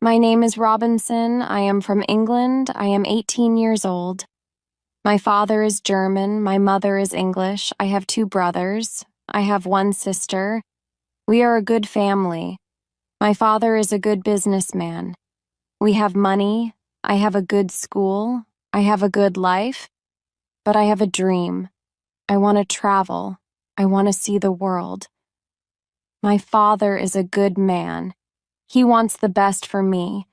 My name is Robinson. I am from England. I am 18 years old. My father is German. My mother is English. I have two brothers. I have one sister. We are a good family. My father is a good businessman. We have money. I have a good school. I have a good life. But I have a dream. I want to travel. I want to see the world. My father is a good man. He wants the best for me.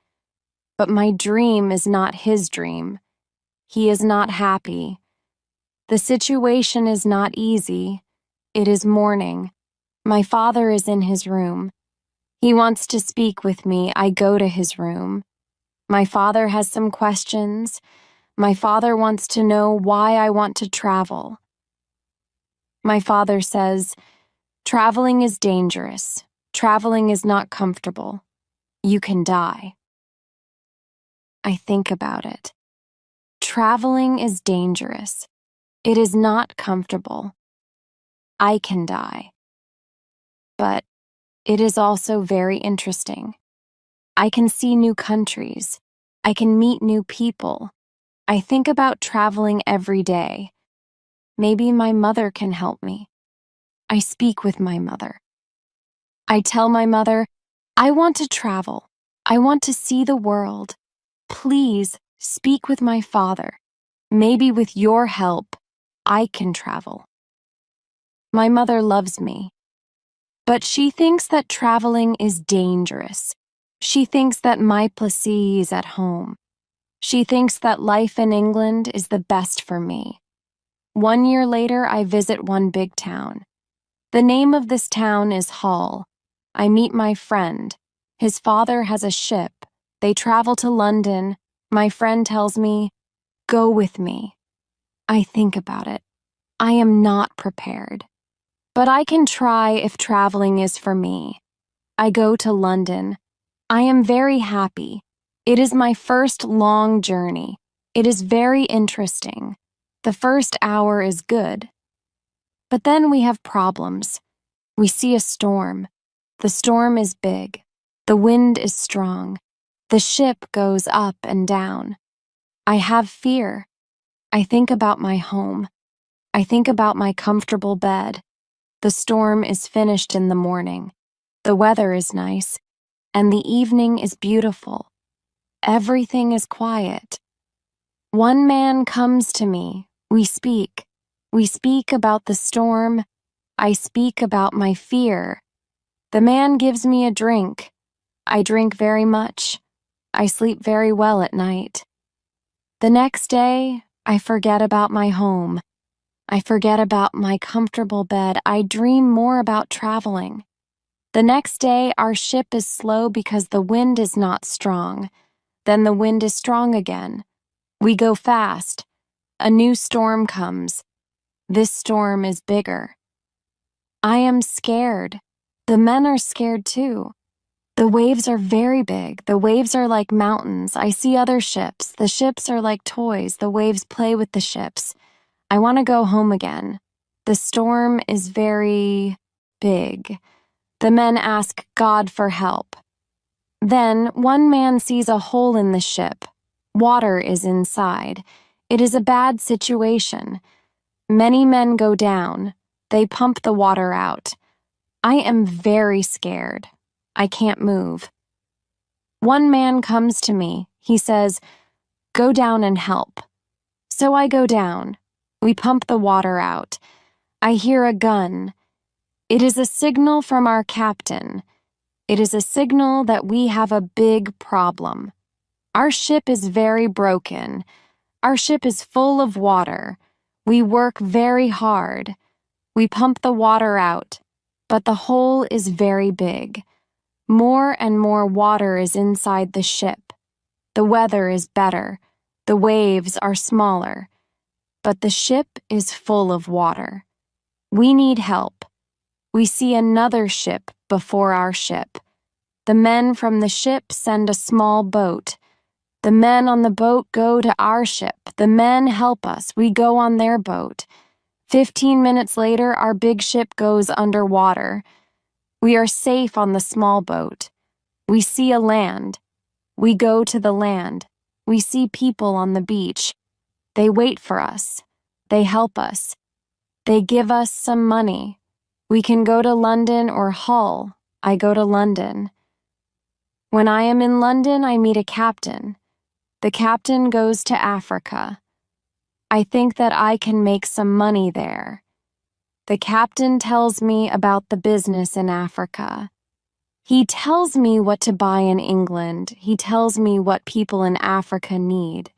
But my dream is not his dream. He is not happy. The situation is not easy. It is morning. My father is in his room. He wants to speak with me. I go to his room. My father has some questions. My father wants to know why I want to travel. My father says, "Traveling is dangerous. Traveling is not comfortable. You can die." I think about it. Traveling is dangerous. It is not comfortable. I can die. But it is also very interesting. I can see new countries. I can meet new people. I think about traveling every day. Maybe my mother can help me. I speak with my mother. I tell my mother, "I want to travel. I want to see the world. Please speak with my father. Maybe with your help, I can travel." My mother loves me, but she thinks that traveling is dangerous. She thinks that my place is at home. She thinks that life in England is the best for me. 1 year later, I visit one big town. The name of this town is Hull. I meet my friend. His father has a ship. They travel to London. My friend tells me, "Go with me." I think about it. I am not prepared. But I can try if traveling is for me. I go to London. I am very happy. It is my first long journey. It is very interesting. The first hour is good. But then we have problems. We see a storm. The storm is big. The wind is strong. The ship goes up and down. I have fear. I think about my home. I think about my comfortable bed. The storm is finished in the morning. The weather is nice, and the evening is beautiful. Everything is quiet. One man comes to me. We speak. We speak about the storm. I speak about my fear. The man gives me a drink. I drink very much. I sleep very well at night. The next day, I forget about my home. I forget about my comfortable bed. I dream more about traveling. The next day, our ship is slow because the wind is not strong. Then the wind is strong again. We go fast. A new storm comes. This storm is bigger. I am scared. The men are scared too. The waves are very big. The waves are like mountains. I see other ships. The ships are like toys. The waves play with the ships. I want to go home again. The storm is very big. The men ask God for help. Then one man sees a hole in the ship. Water is inside. It is a bad situation. Many men go down. They pump the water out. I am very scared. I can't move. One man comes to me. He says, "Go down and help." So I go down. We pump the water out. I hear a gun. It is a signal from our captain. It is a signal that we have a big problem. Our ship is very broken. Our ship is full of water. We work very hard. We pump the water out, but the hole is very big. More and more water is inside the ship. The weather is better. The waves are smaller. But the ship is full of water. We need help. We see another ship before our ship. The men from the ship send a small boat. The men on the boat go to our ship. The men help us. We go on their boat. 15 minutes later, our big ship goes underwater. We are safe on the small boat. We see a land. We go to the land. We see people on the beach. They wait for us. They help us. They give us some money. We can go to London or Hull. I go to London. When I am in London, I meet a captain. The captain goes to Africa. I think that I can make some money there. The captain tells me about the business in Africa. He tells me what to buy in England. He tells me what people in Africa need.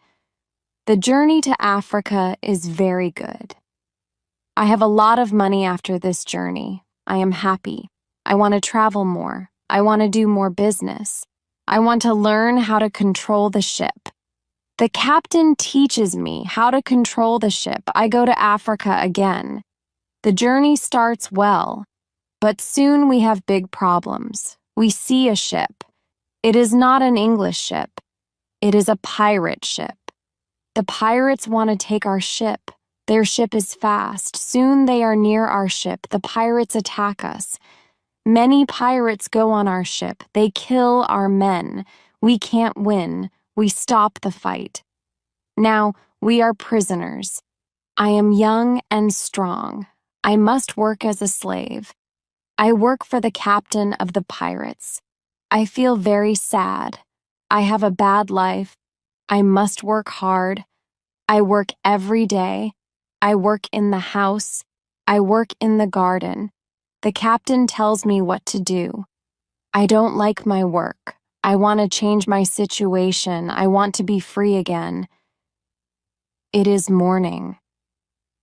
The journey to Africa is very good. I have a lot of money after this journey. I am happy. I want to travel more. I want to do more business. I want to learn how to control the ship. The captain teaches me how to control the ship. I go to Africa again. The journey starts well, but soon we have big problems. We see a ship. It is not an English ship. It is a pirate ship. The pirates want to take our ship. Their ship is fast. Soon they are near our ship. The pirates attack us. Many pirates go on our ship. They kill our men. We can't win. We stop the fight. Now we are prisoners. I am young and strong. I must work as a slave. I work for the captain of the pirates. I feel very sad. I have a bad life. I must work hard. I work every day. I work in the house. I work in the garden. The captain tells me what to do. I don't like my work. I want to change my situation. I want to be free again. It is morning.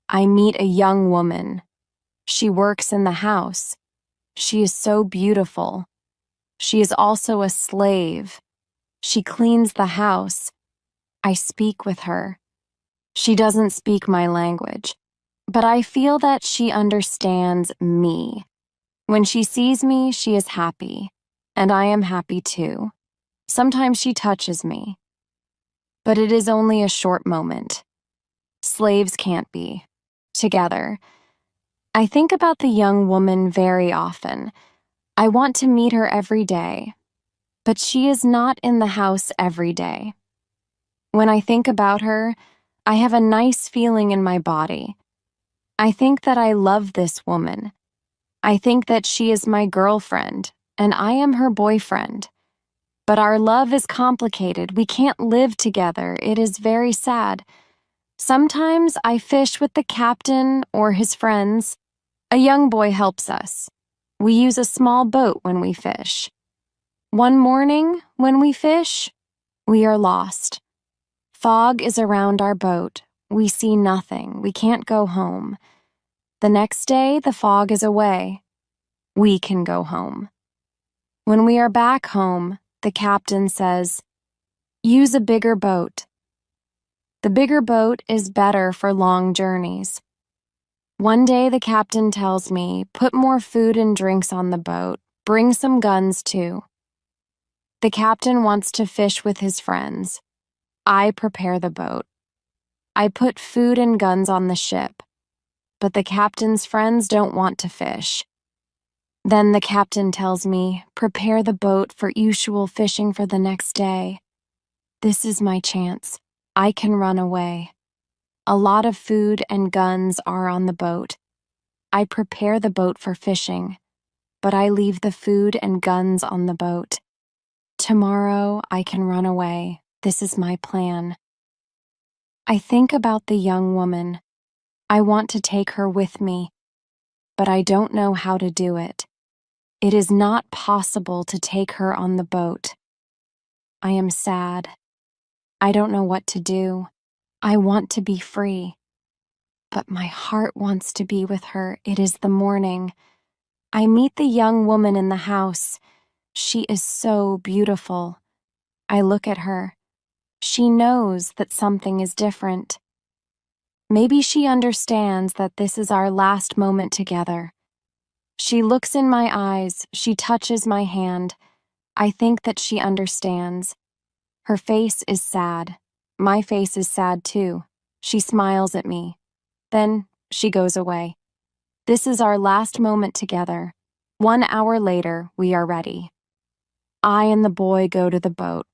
I meet a young woman. She works in the house. She is so beautiful. She is also a slave. She cleans the house. I speak with her. She doesn't speak my language, but I feel that she understands me. When she sees me, she is happy, and I am happy too. Sometimes she touches me, but it is only a short moment. Slaves can't be together. I think about the young woman very often. I want to meet her every day, but she is not in the house every day. When I think about her, I have a nice feeling in my body. I think that I love this woman. I think that she is my girlfriend, and I am her boyfriend. But our love is complicated. We can't live together. It is very sad. Sometimes I fish with the captain or his friends. A young boy helps us. We use a small boat when we fish. One morning, when we fish, we are lost. Fog is around our boat. We see nothing. We can't go home. The next day, the fog is away. We can go home. When we are back home, the captain says, "Use a bigger boat." The bigger boat is better for long journeys. One day, the captain tells me, "Put more food and drinks on the boat. Bring some guns, too." The captain wants to fish with his friends. I prepare the boat. I put food and guns on the ship, but the captain's friends don't want to fish. Then the captain tells me, "Prepare the boat for usual fishing for the next day." This is my chance. I can run away. A lot of food and guns are on the boat. I prepare the boat for fishing, but I leave the food and guns on the boat. Tomorrow I can run away. This is my plan. I think about the young woman. I want to take her with me, but I don't know how to do it. It is not possible to take her on the boat. I am sad. I don't know what to do. I want to be free, but my heart wants to be with her. It is the morning. I meet the young woman in the house. She is so beautiful. I look at her. She knows that something is different. Maybe she understands that this is our last moment together. She looks in my eyes. She touches my hand. I think that she understands. Her face is sad. My face is sad too. She smiles at me. Then she goes away. This is our last moment together. 1 hour later, we are ready. I and the boy go to the boat.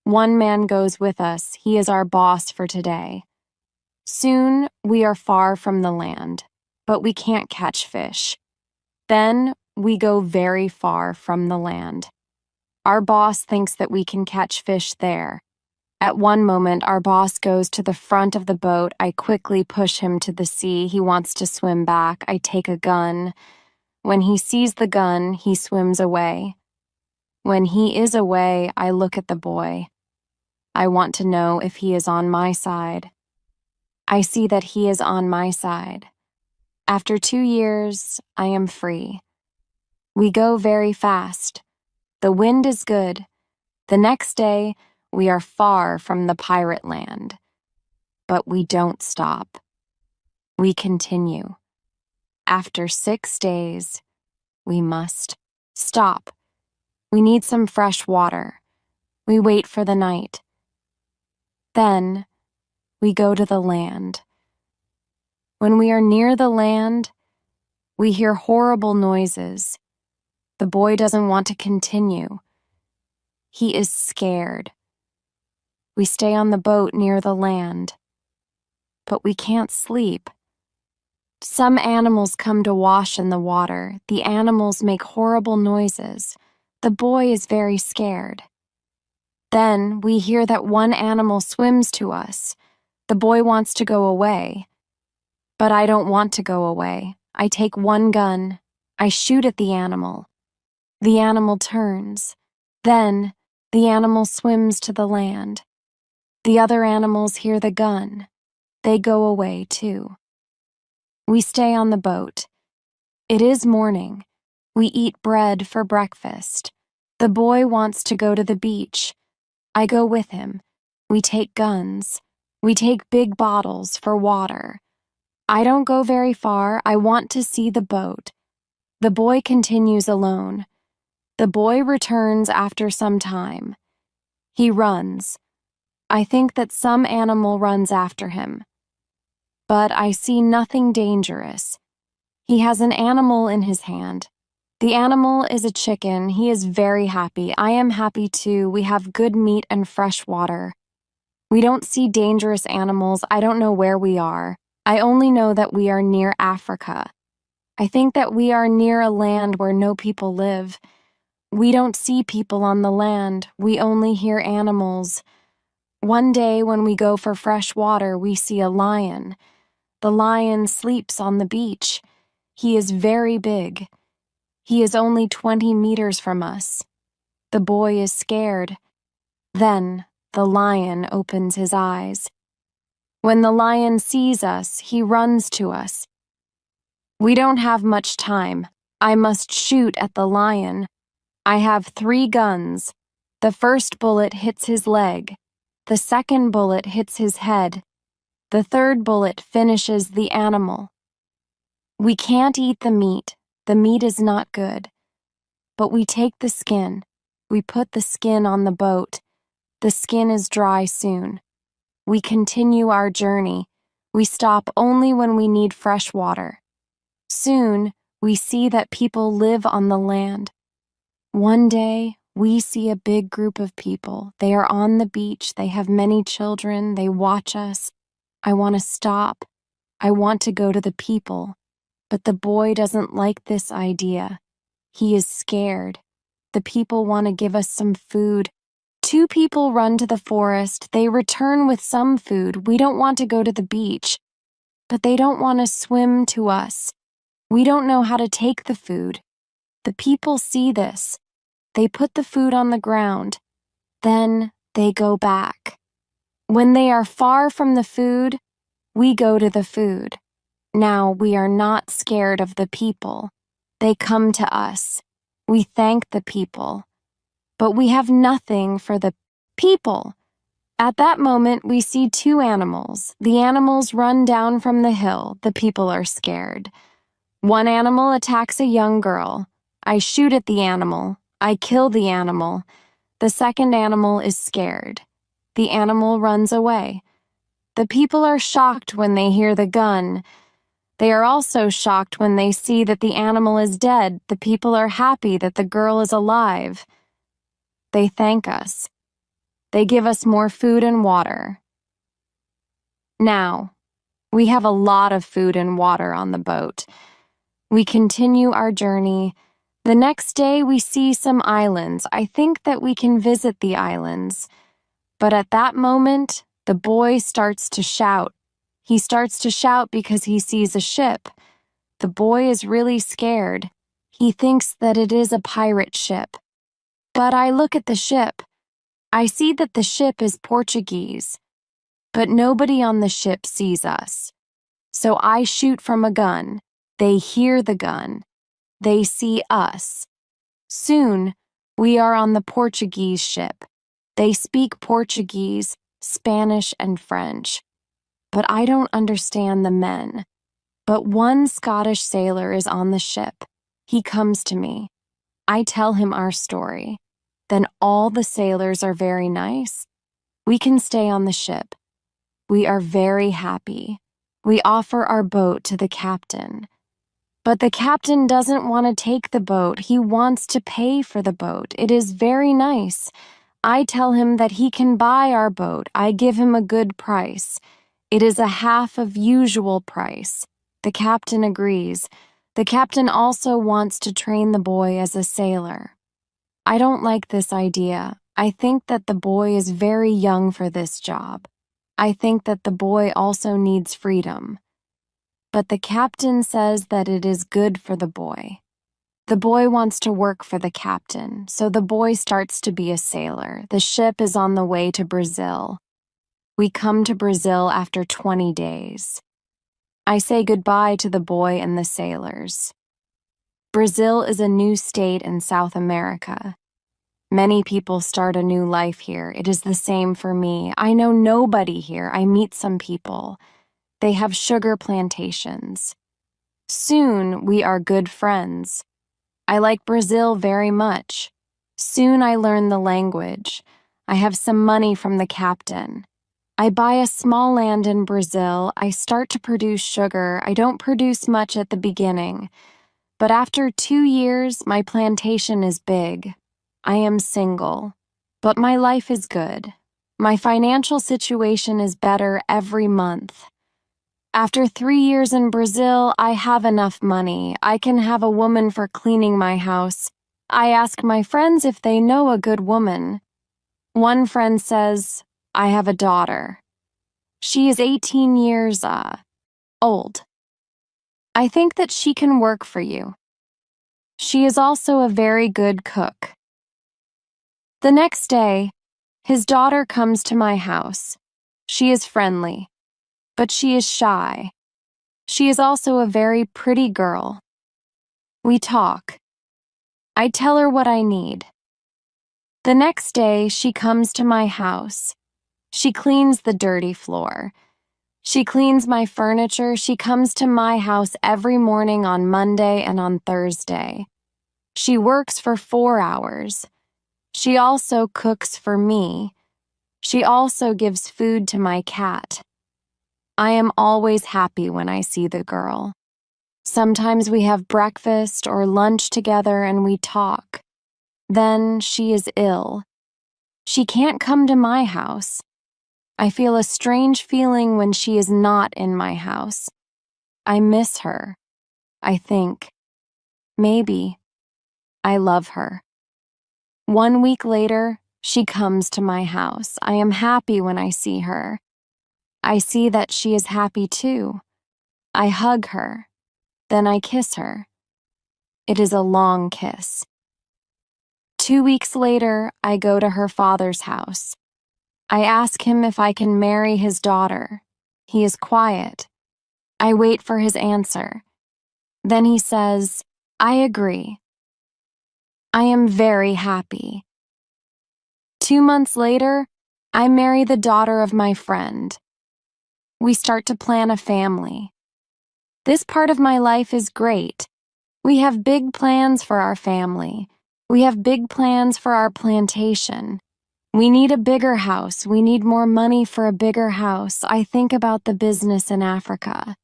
One man goes with us. He is our boss for today. Soon we are far from the land, but we can't catch fish. Then we go very far from the land. Our boss thinks that we can catch fish there. At one moment, our boss goes to the front of the boat. I quickly push him to the sea. He wants to swim back. I take a gun. When he sees the gun, he swims away. When he is away, I look at the boy. I want to know if he is on my side. I see that he is on my side. After 2 years, I am free. We go very fast. The wind is good. The next day, we are far from the pirate land. But we don't stop. We continue. After 6 days, we must stop. We need some fresh water. We wait for the night. Then, we go to the land. When we are near the land, we hear horrible noises. The boy doesn't want to continue. He is scared. We stay on the boat near the land. But we can't sleep. Some animals come to wash in the water. The animals make horrible noises. The boy is very scared. Then we hear that one animal swims to us. The boy wants to go away. But I don't want to go away. I take one gun. I shoot at the animal. The animal turns. Then the animal swims to the land. The other animals hear the gun. They go away too. We stay on the boat. It is morning. We eat bread for breakfast. The boy wants to go to the beach. I go with him. We take guns. We take big bottles for water. I don't go very far. I want to see the boat. The boy continues alone. The boy returns after some time. He runs. I think that some animal runs after him. But I see nothing dangerous. He has an animal in his hand. The animal is a chicken. He is very happy. I am happy too. We have good meat and fresh water. We don't see dangerous animals. I don't know where we are. I only know that we are near Africa. I think that we are near a land where no people live. We don't see people on the land. We only hear animals. One day when we go for fresh water, we see a lion. The lion sleeps on the beach. He is very big. He is only 20 meters from us. The boy is scared. Then the lion opens his eyes. When the lion sees us, he runs to us. We don't have much time. I must shoot at the lion. I have 3 guns. The first bullet hits his leg. The second bullet hits his head. The third bullet finishes the animal. We can't eat the meat. The meat is not good. But we take the skin. We put the skin on the boat. The skin is dry soon. We continue our journey. We stop only when we need fresh water. Soon, we see that people live on the land. One day, we see a big group of people. They are on the beach. They have many children. They watch us. I want to stop. I want to go to the people. But the boy doesn't like this idea. He is scared. The people want to give us some food. 2 people run to the forest. They return with some food. We don't want to go to the beach. But they don't want to swim to us. We don't know how to take the food. The people see this. They put the food on the ground. Then they go back. When they are far from the food, we go to the food. Now we are not scared of the people. They come to us. We thank the people. But we have nothing for the people. At that moment, we see 2 animals. The animals run down from the hill. The people are scared. One animal attacks a young girl. I shoot at the animal. I kill the animal. The second animal is scared. The animal runs away. The people are shocked when they hear the gun. They are also shocked when they see that the animal is dead. The people are happy that the girl is alive. They thank us. They give us more food and water. Now, we have a lot of food and water on the boat. We continue our journey. The next day, we see some islands. I think that we can visit the islands. But at that moment, the boy starts to shout. He starts to shout because he sees a ship. The boy is really scared. He thinks that it is a pirate ship. But I look at the ship. I see that the ship is Portuguese. But nobody on the ship sees us. So I shoot from a gun. They hear the gun. They see us. Soon, we are on the Portuguese ship. They speak Portuguese, Spanish, and French. But I don't understand the men. But one Scottish sailor is on the ship. He comes to me. I tell him our story. Then all the sailors are very nice. We can stay on the ship. We are very happy. We offer our boat to the captain. But the captain doesn't want to take the boat. He wants to pay for the boat. It is very nice. I tell him that he can buy our boat. I give him a good price. It is a half of usual price. The captain agrees. The captain also wants to train the boy as a sailor. I don't like this idea. I think that the boy is very young for this job. I think that the boy also needs freedom. But the captain says that it is good for the boy. The boy wants to work for the captain, so the boy starts to be a sailor. The ship is on the way to Brazil. We come to Brazil after 20 days. I say goodbye to the boy and the sailors. Brazil is a new state in South America. Many people start a new life here. It is the same for me. I know nobody here. I meet some people. They have sugar plantations. Soon, we are good friends. I like Brazil very much. Soon I learn the language. I have some money from the captain. I buy a small land in Brazil. I start to produce sugar. I don't produce much at the beginning. But after 2 years, my plantation is big. I am single. But my life is good. My financial situation is better every month. After 3 years in Brazil, I have enough money. I can have a woman for cleaning my house. I ask my friends if they know a good woman. One friend says, I have a daughter. She is 18 years old. I think that she can work for you. She is also a very good cook. The next day, his daughter comes to my house. She is friendly, but she is shy. She is also a very pretty girl. We talk. I tell her what I need. The next day, she comes to my house. She cleans the dirty floor. She cleans my furniture. She comes to my house every morning on Monday and on Thursday. She works for 4 hours. She also cooks for me. She also gives food to my cat. I am always happy when I see the girl. Sometimes we have breakfast or lunch together and we talk. Then she is ill. She can't come to my house. I feel a strange feeling when she is not in my house. I miss her. I think. Maybe. I love her. 1 week later, she comes to my house. I am happy when I see her. I see that she is happy too. I hug her. Then I kiss her. It is a long kiss. 2 weeks later, I go to her father's house. I ask him if I can marry his daughter. He is quiet. I wait for his answer. Then he says, I agree. I am very happy. 2 months later, I marry the daughter of my friend. We start to plan a family. This part of my life is great. We have big plans for our family. We have big plans for our plantation. We need a bigger house. We need more money for a bigger house. I think about the business in Africa.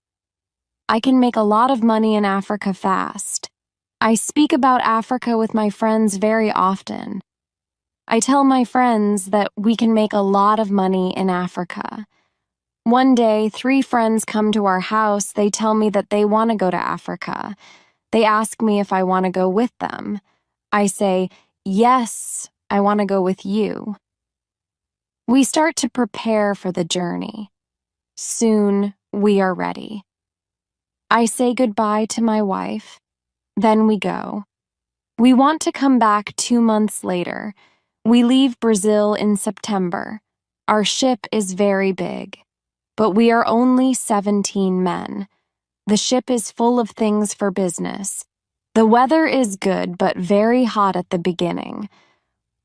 I can make a lot of money in Africa fast. I speak about Africa with my friends very often. I tell my friends that we can make a lot of money in Africa. One day, 3 friends come to our house. They tell me that they want to go to Africa. They ask me if I want to go with them. I say, yes, I want to go with you. We start to prepare for the journey. Soon, we are ready. I say goodbye to my wife. Then we go. We want to come back 2 months later. We leave Brazil in September. Our ship is very big, but we are only 17 men. The ship is full of things for business. The weather is good, but very hot at the beginning.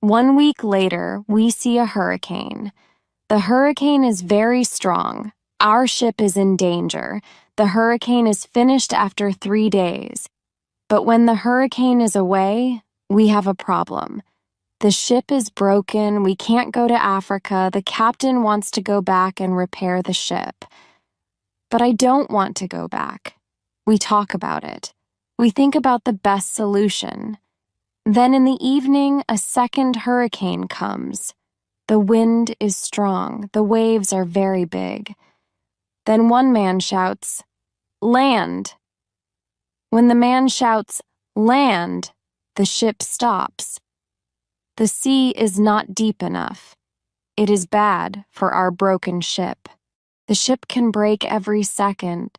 1 week later, we see a hurricane. The hurricane is very strong. Our ship is in danger. The hurricane is finished after 3 days. But when the hurricane is away, we have a problem. The ship is broken. We can't go to Africa. The captain wants to go back and repair the ship. But I don't want to go back. We talk about it. We think about the best solution. Then in the evening, a second hurricane comes. The wind is strong. The waves are very big. Then one man shouts, "Land!" When the man shouts, "Land!" the ship stops. The sea is not deep enough. It is bad for our broken ship. The ship can break every second.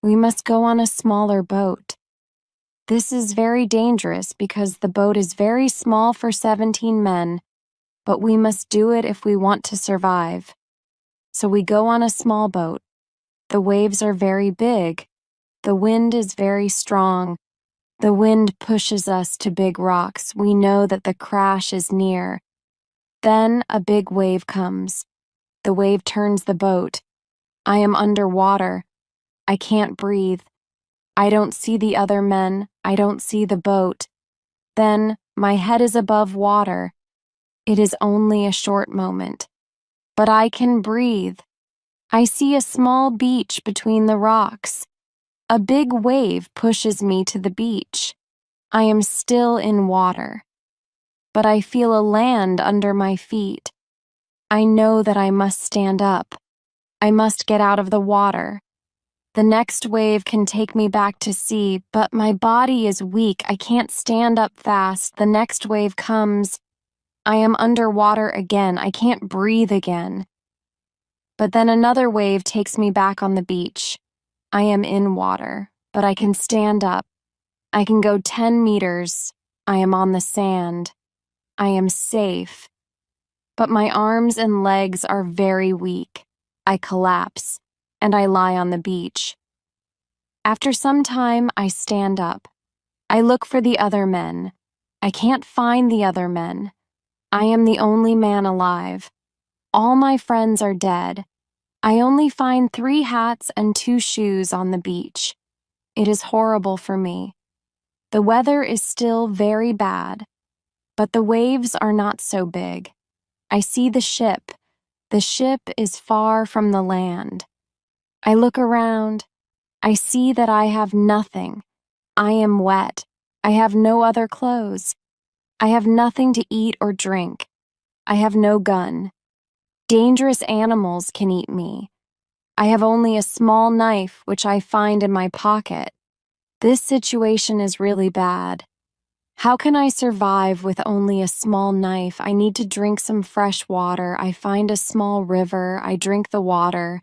We must go on a smaller boat. This is very dangerous because the boat is very small for 17 men, but we must do it if we want to survive. So we go on a small boat. The waves are very big. The wind is very strong. The wind pushes us to big rocks. We know that the crash is near. Then a big wave comes. The wave turns the boat. I am underwater. I can't breathe. I don't see the other men. I don't see the boat. Then my head is above water. It is only a short moment. But I can breathe. I see a small beach between the rocks. A big wave pushes me to the beach. I am still in water, but I feel a land under my feet. I know that I must stand up. I must get out of the water. The next wave can take me back to sea, but my body is weak. I can't stand up fast. The next wave comes. I am underwater again. I can't breathe again. But then another wave takes me back on the beach. I am in water, but I can stand up. I can go 10 meters. I am on the sand. I am safe. But my arms and legs are very weak. I collapse, and I lie on the beach. After some time, I stand up. I look for the other men. I can't find the other men. I am the only man alive. All my friends are dead. I only find 3 hats and 2 shoes on the beach. It is horrible for me. The weather is still very bad, but the waves are not so big. I see the ship. The ship is far from the land. I look around. I see that I have nothing. I am wet. I have no other clothes. I have nothing to eat or drink. I have no gun. Dangerous animals can eat me. I have only a small knife which I find in my pocket. This situation is really bad. How can I survive with only a small knife? I need to drink some fresh water. I find a small river. I drink the water.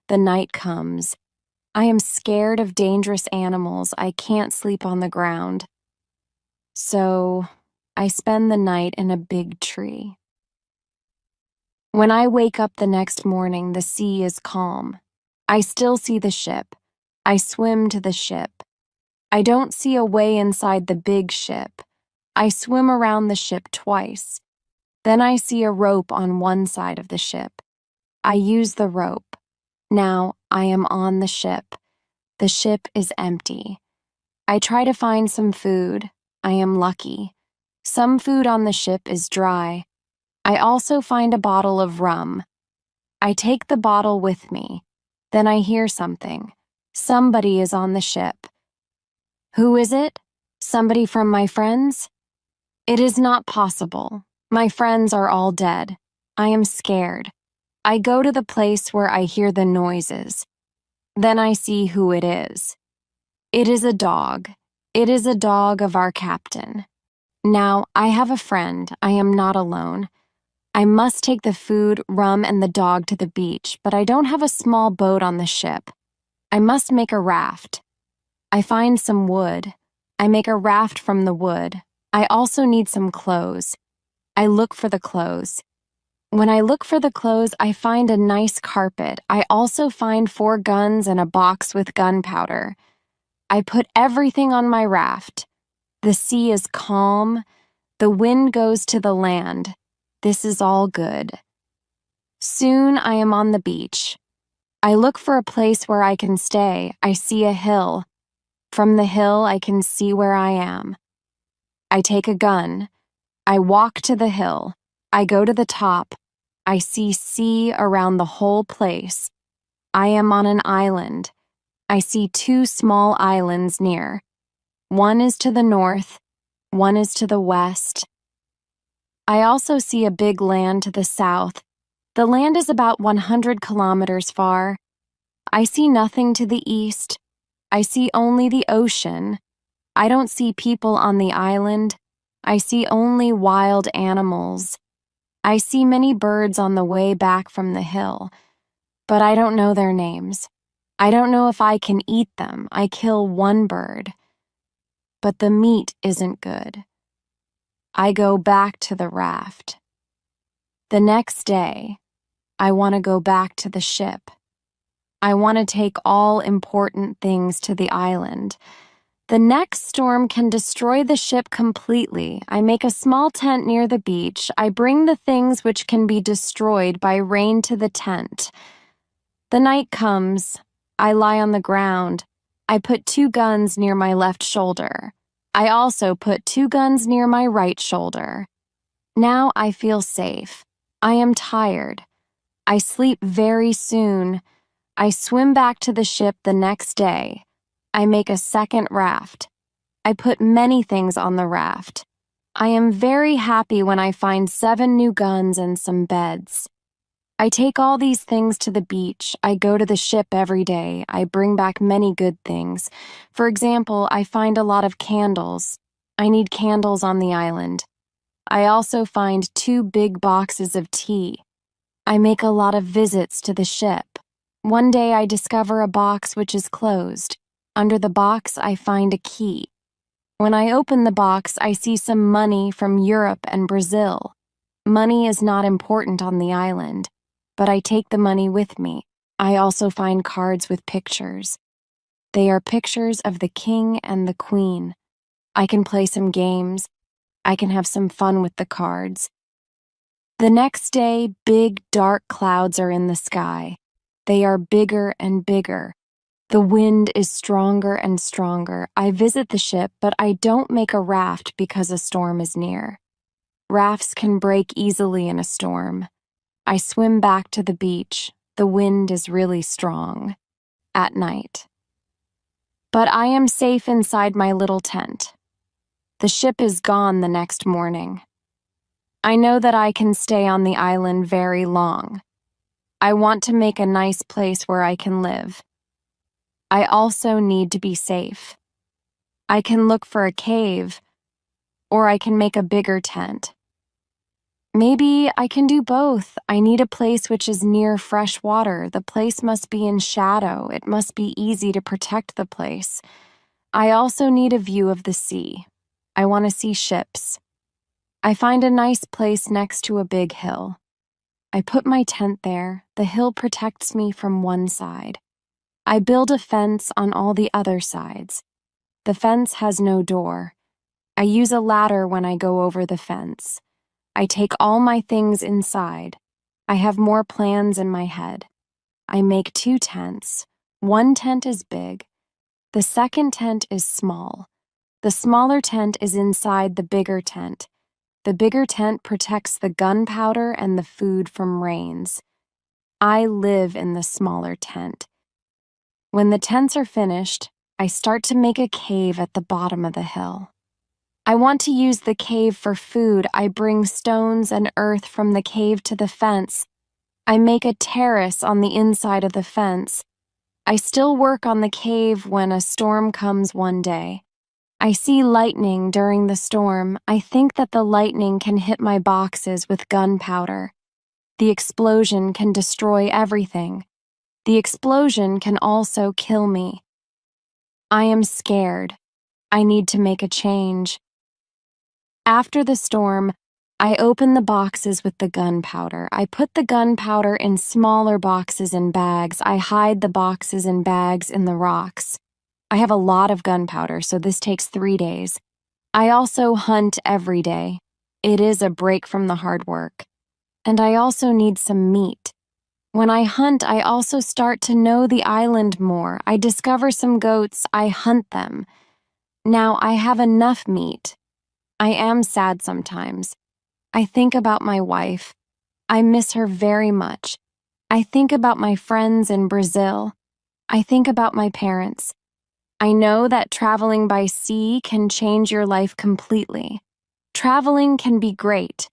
The night comes. I am scared of dangerous animals. I can't sleep on the ground. So I spend the night in a big tree. When I wake up the next morning, the sea is calm. I still see the ship. I swim to the ship. I don't see a way inside the big ship. I swim around the ship twice. Then I see a rope on one side of the ship. I use the rope. Now I am on the ship. The ship is empty. I try to find some food. I am lucky. Some food on the ship is dry. I also find a bottle of rum. I take the bottle with me. Then I hear something. Somebody is on the ship. Who is it? Somebody from my friends? It is not possible. My friends are all dead. I am scared. I go to the place where I hear the noises. Then I see who it is. It is a dog. It is a dog of our captain. Now, I have a friend. I am not alone. I must take the food, rum, and the dog to the beach, but I don't have a small boat on the ship. I must make a raft. I find some wood. I make a raft from the wood. I also need some clothes. I look for the clothes. When I look for the clothes, I find a nice carpet. I also find 4 guns and a box with gunpowder. I put everything on my raft. The sea is calm. The wind goes to the land. This is all good. Soon I am on the beach. I look for a place where I can stay. I see a hill. From the hill, I can see where I am. I take a gun. I walk to the hill. I go to the top. I see sea around the whole place. I am on an island. I see 2 small islands near. One is to the north. One is to the west. I also see a big land to the south. The land is about 100 kilometers far. I see nothing to the east. I see only the ocean. I don't see people on the island. I see only wild animals. I see many birds on the way back from the hill, but I don't know their names. I don't know if I can eat them. I kill 1 bird, but the meat isn't good. I go back to the raft. The next day, I want to go back to the ship. I want to take all important things to the island. The next storm can destroy the ship completely. I make a small tent near the beach. I bring the things which can be destroyed by rain to the tent. The night comes. I lie on the ground. I put 2 guns near my left shoulder. I also put 2 guns near my right shoulder. Now I feel safe. I am tired. I sleep very soon. I swim back to the ship the next day. I make a second raft. I put many things on the raft. I am very happy when I find 7 new guns and some beds. I take all these things to the beach. I go to the ship every day. I bring back many good things. For example, I find a lot of candles. I need candles on the island. I also find 2 big boxes of tea. I make a lot of visits to the ship. One day I discover a box which is closed. Under the box, I find a key. When I open the box, I see some money from Europe and Brazil. Money is not important on the island, but I take the money with me. I also find cards with pictures. They are pictures of the king and the queen. I can play some games. I can have some fun with the cards. The next day, big, dark clouds are in the sky. They are bigger and bigger. The wind is stronger and stronger. I visit the ship, but I don't make a raft because a storm is near. Rafts can break easily in a storm. I swim back to the beach. The wind is really strong. At night. But I am safe inside my little tent. The ship is gone the next morning. I know that I can stay on the island very long. I want to make a nice place where I can live. I also need to be safe. I can look for a cave, or I can make a bigger tent. Maybe I can do both. I need a place which is near fresh water. The place must be in shadow. It must be easy to protect the place. I also need a view of the sea. I want to see ships. I find a nice place next to a big hill. I put my tent there. The hill protects me from one side. I build a fence on all the other sides. The fence has no door. I use a ladder when I go over the fence. I take all my things inside. I have more plans in my head. I make 2 tents. One tent is big. The second tent is small. The smaller tent is inside the bigger tent. The bigger tent protects the gunpowder and the food from rains. I live in the smaller tent. When the tents are finished, I start to make a cave at the bottom of the hill. I want to use the cave for food. I bring stones and earth from the cave to the fence. I make a terrace on the inside of the fence. I still work on the cave when a storm comes one day. I see lightning during the storm. I think that the lightning can hit my boxes with gunpowder. The explosion can destroy everything. The explosion can also kill me. I am scared. I need to make a change. After the storm, I open the boxes with the gunpowder. I put the gunpowder in smaller boxes and bags. I hide the boxes and bags in the rocks. I have a lot of gunpowder, so this takes 3 days. I also hunt every day. It is a break from the hard work. And I also need some meat. When I hunt, I also start to know the island more. I discover some goats, I hunt them. Now I have enough meat. I am sad sometimes. I think about my wife. I miss her very much. I think about my friends in Brazil. I think about my parents. I know that traveling by sea can change your life completely. Traveling can be great,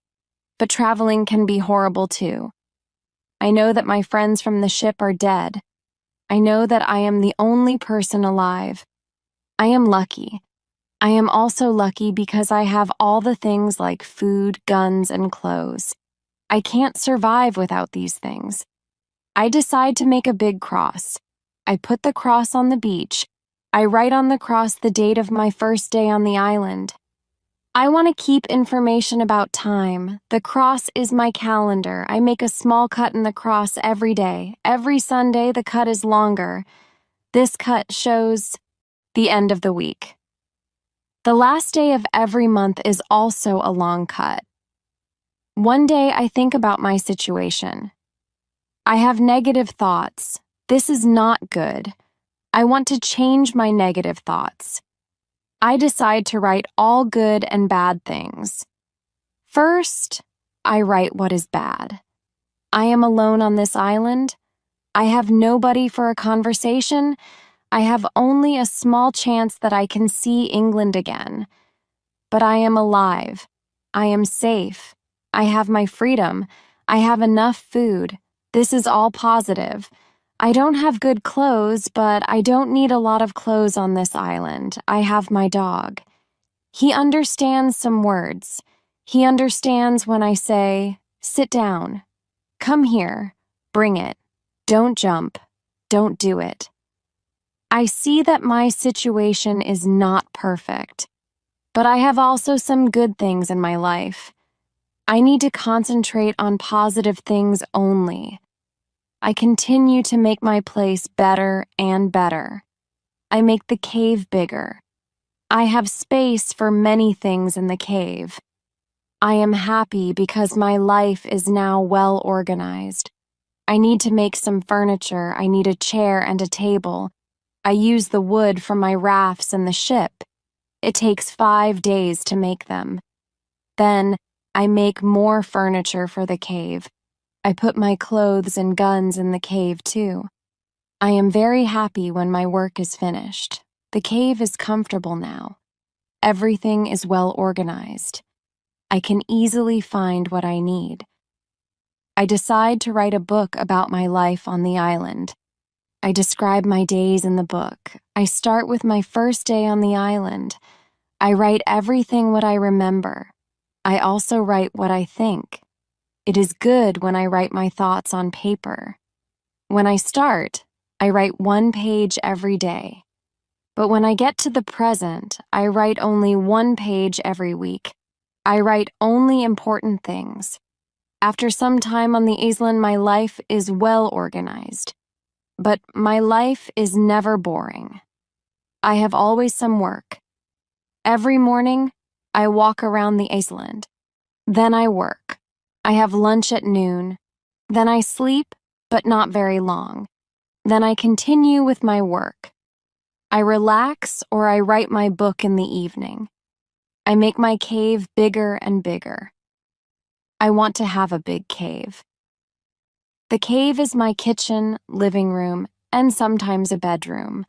but traveling can be horrible too. I know that my friends from the ship are dead. I know that I am the only person alive. I am lucky. I am also lucky because I have all the things like food, guns, and clothes. I can't survive without these things. I decide to make a big cross. I put the cross on the beach. I write on the cross the date of my first day on the island. I want to keep information about time. The cross is my calendar. I make a small cut in the cross every day. Every Sunday, the cut is longer. This cut shows the end of the week. The last day of every month is also a long cut. One day I think about my situation. I have negative thoughts. This is not good. I want to change my negative thoughts. I decide to write all good and bad things. First, I write what is bad. I am alone on this island. I have nobody for a conversation. I have only a small chance that I can see England again. But I am alive. I am safe. I have my freedom. I have enough food. This is all positive. I don't have good clothes, but I don't need a lot of clothes on this island. I have my dog. He understands some words. He understands when I say, "Sit down. Come here. Bring it. Don't jump. Don't do it." I see that my situation is not perfect, but I have also some good things in my life. I need to concentrate on positive things only. I continue to make my place better and better. I make the cave bigger. I have space for many things in the cave. I am happy because my life is now well organized. I need to make some furniture. I need a chair and a table. I use the wood from my rafts and the ship. It takes 5 days to make them. Then, I make more furniture for the cave. I put my clothes and guns in the cave too. I am very happy when my work is finished. The cave is comfortable now. Everything is well organized. I can easily find what I need. I decide to write a book about my life on the island. I describe my days in the book. I start with my first day on the island. I write everything what I remember. I also write what I think. It is good when I write my thoughts on paper. When I start, I write 1 page every day. But when I get to the present, I write only 1 page every week. I write only important things. After some time on the island, my life is well organized. But my life is never boring. I have always some work. Every morning, I walk around the island. Then I work. I have lunch at noon. Then I sleep, but not very long. Then I continue with my work. I relax or I write my book in the evening. I make my cave bigger and bigger. I want to have a big cave. The cave is my kitchen, living room, and sometimes a bedroom.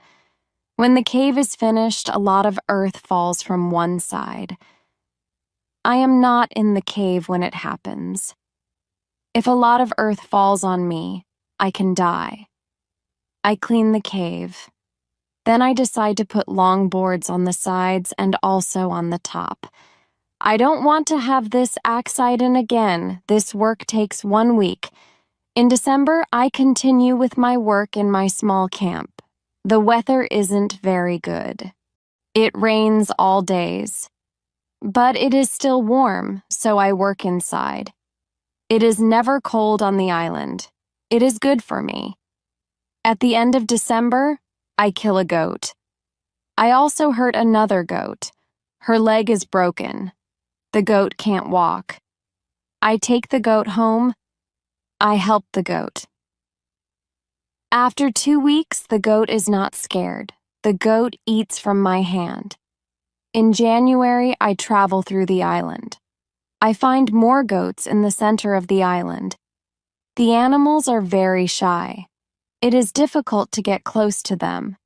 When the cave is finished, a lot of earth falls from one side. I am not in the cave when it happens. If a lot of earth falls on me, I can die. I clean the cave. Then I decide to put long boards on the sides and also on the top. I don't want to have this accident again. This work takes 1 week. In December, I continue with my work in my small camp. The weather isn't very good. It rains all days. But it is still warm, so I work inside. It is never cold on the island. It is good for me. At the end of December, I kill a goat. I also hurt another goat. Her leg is broken. The goat can't walk. I take the goat home. I help the goat. After 2 weeks, the goat is not scared. The goat eats from my hand. In January, I travel through the island. I find more goats in the center of the island. The animals are very shy. It is difficult to get close to them.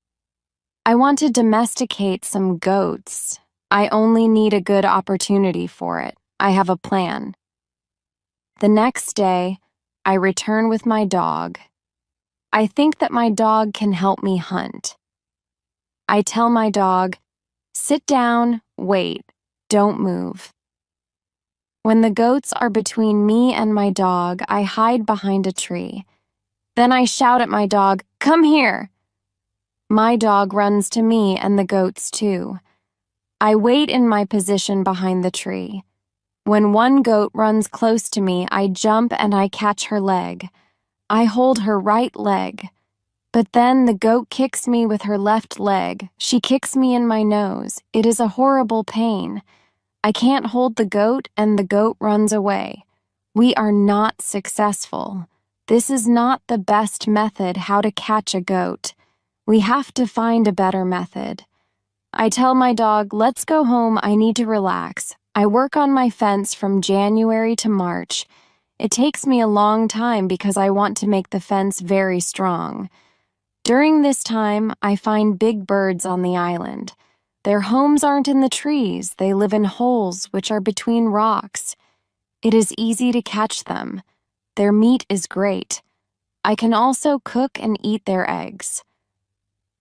I want to domesticate some goats. I only need a good opportunity for it. I have a plan. The next day, I return with my dog. I think that my dog can help me hunt. I tell my dog, "Sit down, wait, don't move." When the goats are between me and my dog, I hide behind a tree. Then I shout at my dog, "Come here!" My dog runs to me and the goats too. I wait in my position behind the tree. When one goat runs close to me, I jump and I catch her leg. I hold her right leg. But then the goat kicks me with her left leg. She kicks me in my nose. It is a horrible pain. I can't hold the goat and the goat runs away. We are not successful. This is not the best method how to catch a goat. We have to find a better method. I tell my dog, "Let's go home, I need to relax." I work on my fence from January to March. It takes me a long time because I want to make the fence very strong. During this time, I find big birds on the island. Their homes aren't in the trees, they live in holes which are between rocks. It is easy to catch them. Their meat is great. I can also cook and eat their eggs.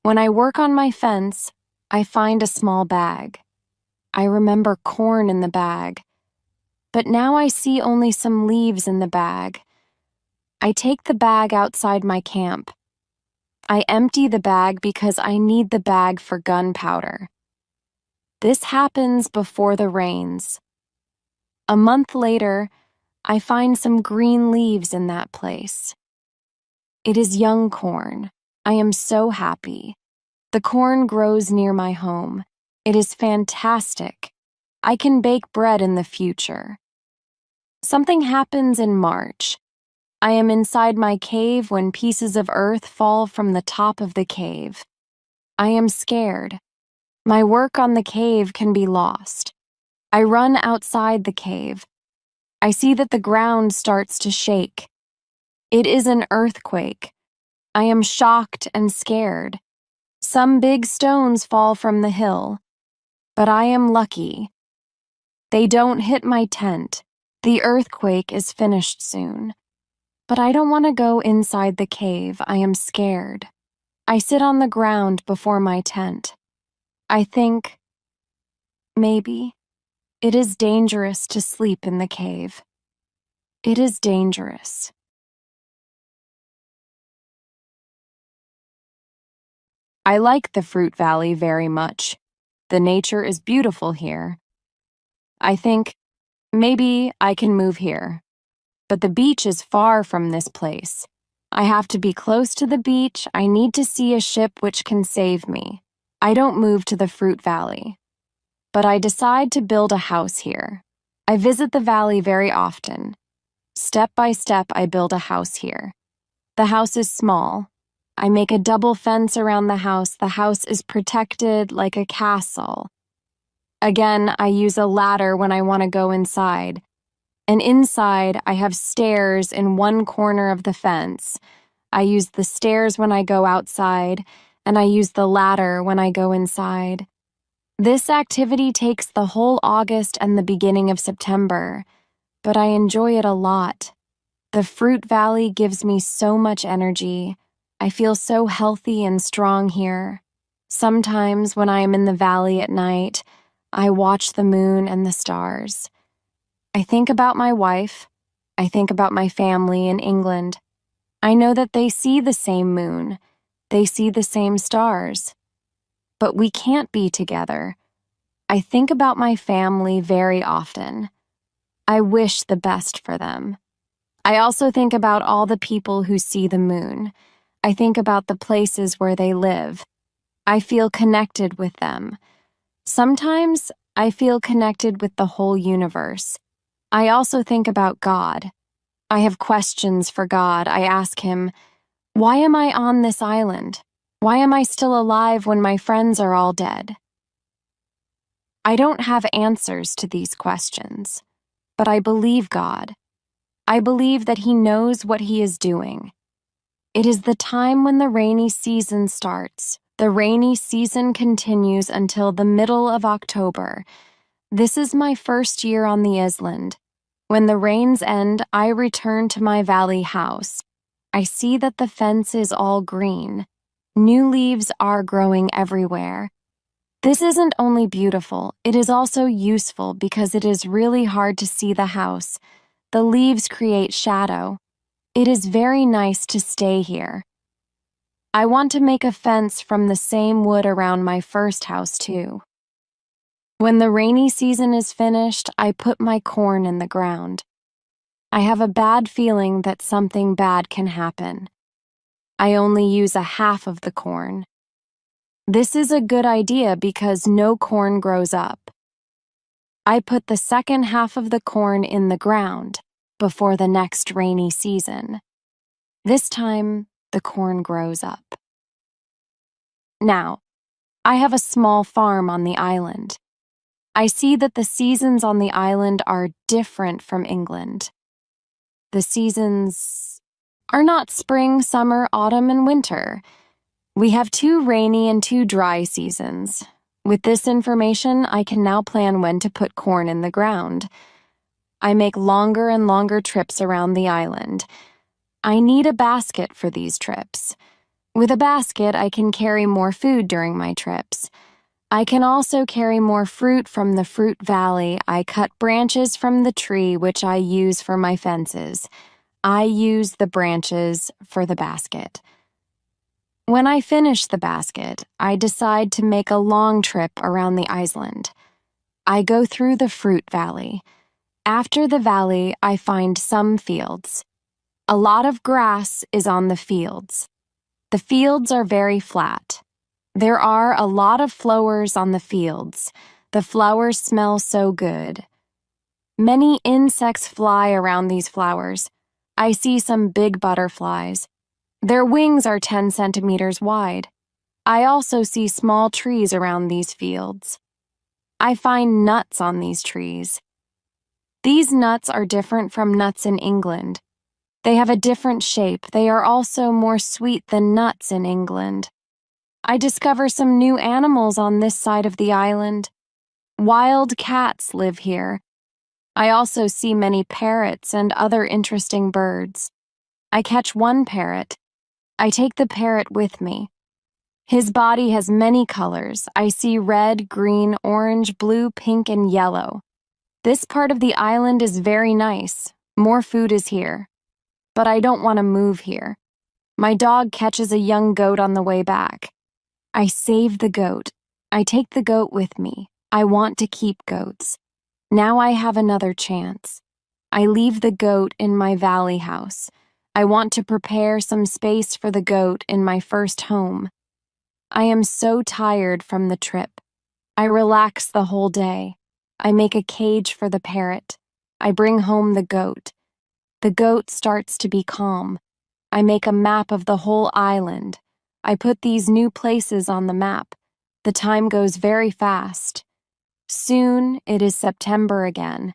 When I work on my fence, I find a small bag. I remember corn in the bag. But now I see only some leaves in the bag. I take the bag outside my camp. I empty the bag because I need the bag for gunpowder. This happens before the rains. A month later, I find some green leaves in that place. It is young corn. I am so happy. The corn grows near my home. It is fantastic. I can bake bread in the future. Something happens in March. I am inside my cave when pieces of earth fall from the top of the cave. I am scared. My work on the cave can be lost. I run outside the cave. I see that the ground starts to shake. It is an earthquake. I am shocked and scared. Some big stones fall from the hill. But I am lucky. They don't hit my tent. The earthquake is finished soon. But I don't want to go inside the cave. I am scared. I sit on the ground before my tent. I think, maybe, it is dangerous to sleep in the cave. It is dangerous. I like the Fruit Valley very much. The nature is beautiful here. I think, maybe I can move here. But the beach is far from this place. I have to be close to the beach. I need to see a ship which can save me. I don't move to the Fruit Valley. But I decide to build a house here. I visit the valley very often. Step by step, I build a house here. The house is small. I make a double fence around the house. The house is protected like a castle. Again, I use a ladder when I want to go inside. And inside, I have stairs in one corner of the fence. I use the stairs when I go outside, and I use the ladder when I go inside. This activity takes the whole August and the beginning of September, but I enjoy it a lot. The Fruit Valley gives me so much energy. I feel so healthy and strong here. Sometimes when I am in the valley at night, I watch the moon and the stars. I think about my wife. I think about my family in England. I know that they see the same moon. They see the same stars. But we can't be together. I think about my family very often. I wish the best for them. I also think about all the people who see the moon. I think about the places where they live. I feel connected with them. Sometimes I feel connected with the whole universe. I also think about God. I have questions for God. I ask him, why am I on this island? Why am I still alive when my friends are all dead? I don't have answers to these questions, but I believe God. I believe that he knows what he is doing. It is the time when the rainy season starts. The rainy season continues until the middle of October. This is my first year on the island. When the rains end, I return to my valley house. I see that the fence is all green. New leaves are growing everywhere. This isn't only beautiful, it is also useful because it is really hard to see the house. The leaves create shadow. It is very nice to stay here. I want to make a fence from the same wood around my first house too. When the rainy season is finished, I put my corn in the ground. I have a bad feeling that something bad can happen. I only use a half of the corn. This is a good idea because no corn grows up. I put the second half of the corn in the ground before the next rainy season. This time, the corn grows up. Now, I have a small farm on the island. I see that the seasons on the island are different from England. The seasons are not spring, summer, autumn, and winter. We have 2 rainy and 2 dry seasons. With this information, I can now plan when to put corn in the ground. I make longer and longer trips around the island. I need a basket for these trips. With a basket, I can carry more food during my trips. I can also carry more fruit from the fruit valley. I cut branches from the tree, which I use for my fences. I use the branches for the basket. When I finish the basket, I decide to make a long trip around the island. I go through the fruit valley. After the valley, I find some fields. A lot of grass is on the fields. The fields are very flat. There are a lot of flowers on the fields. The flowers smell so good. Many insects fly around these flowers. I see some big butterflies. Their wings are 10 centimeters wide. I also see small trees around these fields. I find nuts on these trees. These nuts are different from nuts in England. They have a different shape. They are also more sweet than nuts in England. I discover some new animals on this side of the island. Wild cats live here. I also see many parrots and other interesting birds. I catch one parrot. I take the parrot with me. His body has many colors. I see red, green, orange, blue, pink, and yellow. This part of the island is very nice. More food is here. But I don't want to move here. My dog catches a young goat on the way back. I save the goat. I take the goat with me. I want to keep goats. Now I have another chance. I leave the goat in my valley house. I want to prepare some space for the goat in my first home. I am so tired from the trip. I relax the whole day. I make a cage for the parrot. I bring home the goat. The goat starts to be calm. I make a map of the whole island. I put these new places on the map. The time goes very fast. Soon it is September again.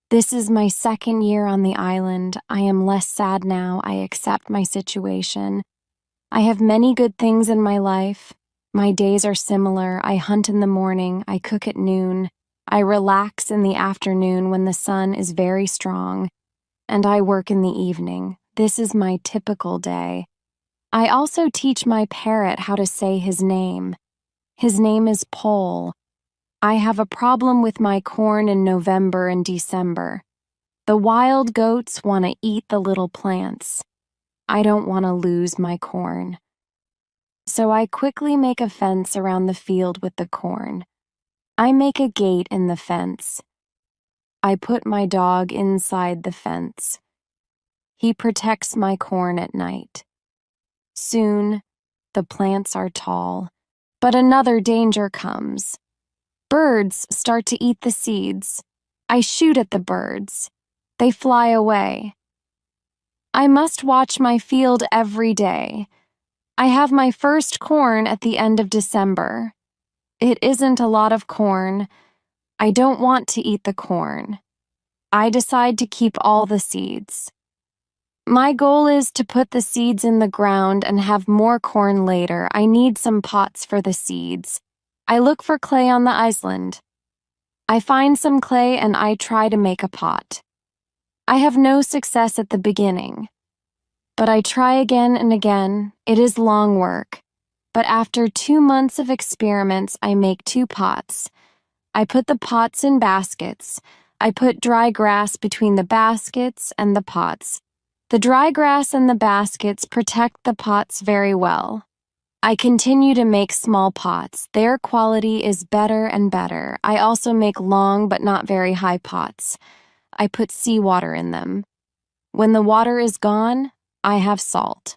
This is my second year on the island. I am less sad now. I accept my situation. I have many good things in my life. My days are similar. I hunt in the morning, I cook at noon, I relax in the afternoon when the sun is very strong, and I work in the evening. This is my typical day. I also teach my parrot how to say his name. His name is Pole. I have a problem with my corn in November and December. The wild goats want to eat the little plants. I don't want to lose my corn. So I quickly make a fence around the field with the corn. I make a gate in the fence. I put my dog inside the fence. He protects my corn at night. Soon, the plants are tall, but another danger comes. Birds start to eat the seeds. I shoot at the birds. They fly away. I must watch my field every day. I have my first corn at the end of December. It isn't a lot of corn. I don't want to eat the corn. I decide to keep all the seeds. My goal is to put the seeds in the ground and have more corn later. I need some pots for the seeds. I look for clay on the island. I find some clay and I try to make a pot. I have no success at the beginning. But I try again and again. It is long work. But after 2 months of experiments, I make 2 pots. I put the pots in baskets. I put dry grass between the baskets and the pots. The dry grass and the baskets protect the pots very well. I continue to make small pots. Their quality is better and better. I also make long but not very high pots. I put seawater in them. When the water is gone, I have salt.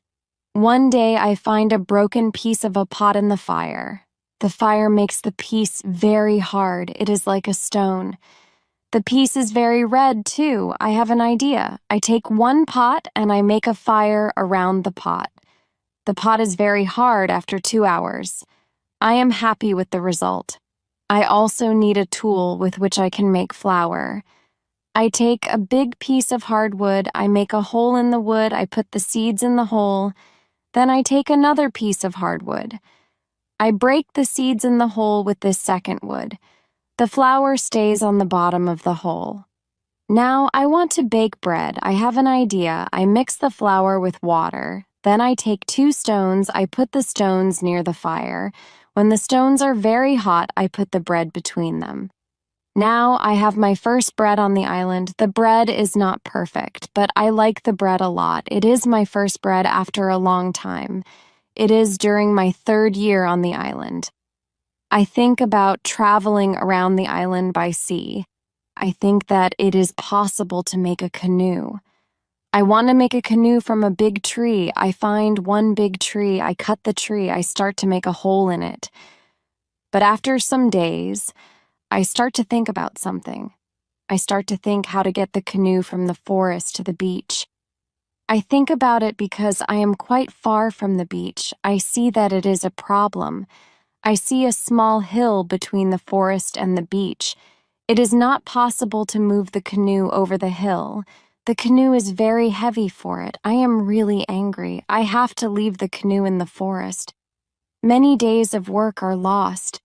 One day I find a broken piece of a pot in the fire. The fire makes the piece very hard. It is like a stone. The piece is very red, too. I have an idea. I take 1 pot and I make a fire around the pot. The pot is very hard after 2 hours. I am happy with the result. I also need a tool with which I can make flour. I take a big piece of hardwood, I make a hole in the wood, I put the seeds in the hole. Then I take another piece of hardwood. I break the seeds in the hole with this second wood. The flour stays on the bottom of the hole. Now I want to bake bread. I have an idea. I mix the flour with water. Then I take 2 stones. I put the stones near the fire. When the stones are very hot, I put the bread between them. Now I have my first bread on the island. The bread is not perfect, but I like the bread a lot. It is my first bread after a long time. It is during my 3rd year on the island. I think about traveling around the island by sea. I think that it is possible to make a canoe. I want to make a canoe from a big tree. I find one big tree, I cut the tree, I start to make a hole in it. But after some days, I start to think about something. I start to think how to get the canoe from the forest to the beach. I think about it because I am quite far from the beach. I see that it is a problem. I see a small hill between the forest and the beach. It is not possible to move the canoe over the hill. The canoe is very heavy for it. I am really angry. I have to leave the canoe in the forest. Many days of work are lost.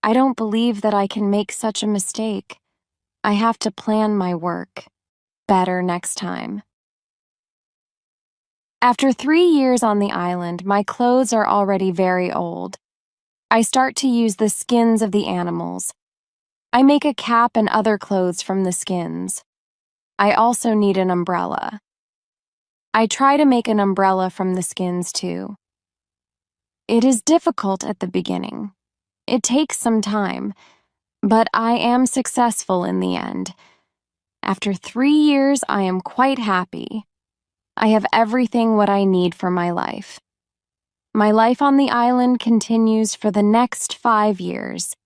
I don't believe that I can make such a mistake. I have to plan my work better next time. After 3 years on the island, my clothes are already very old. I start to use the skins of the animals. I make a cap and other clothes from the skins. I also need an umbrella. I try to make an umbrella from the skins too. It is difficult at the beginning. It takes some time, but I am successful in the end. After 3 years, I am quite happy. I have everything what I need for my life. My life on the island continues for the next 5 years.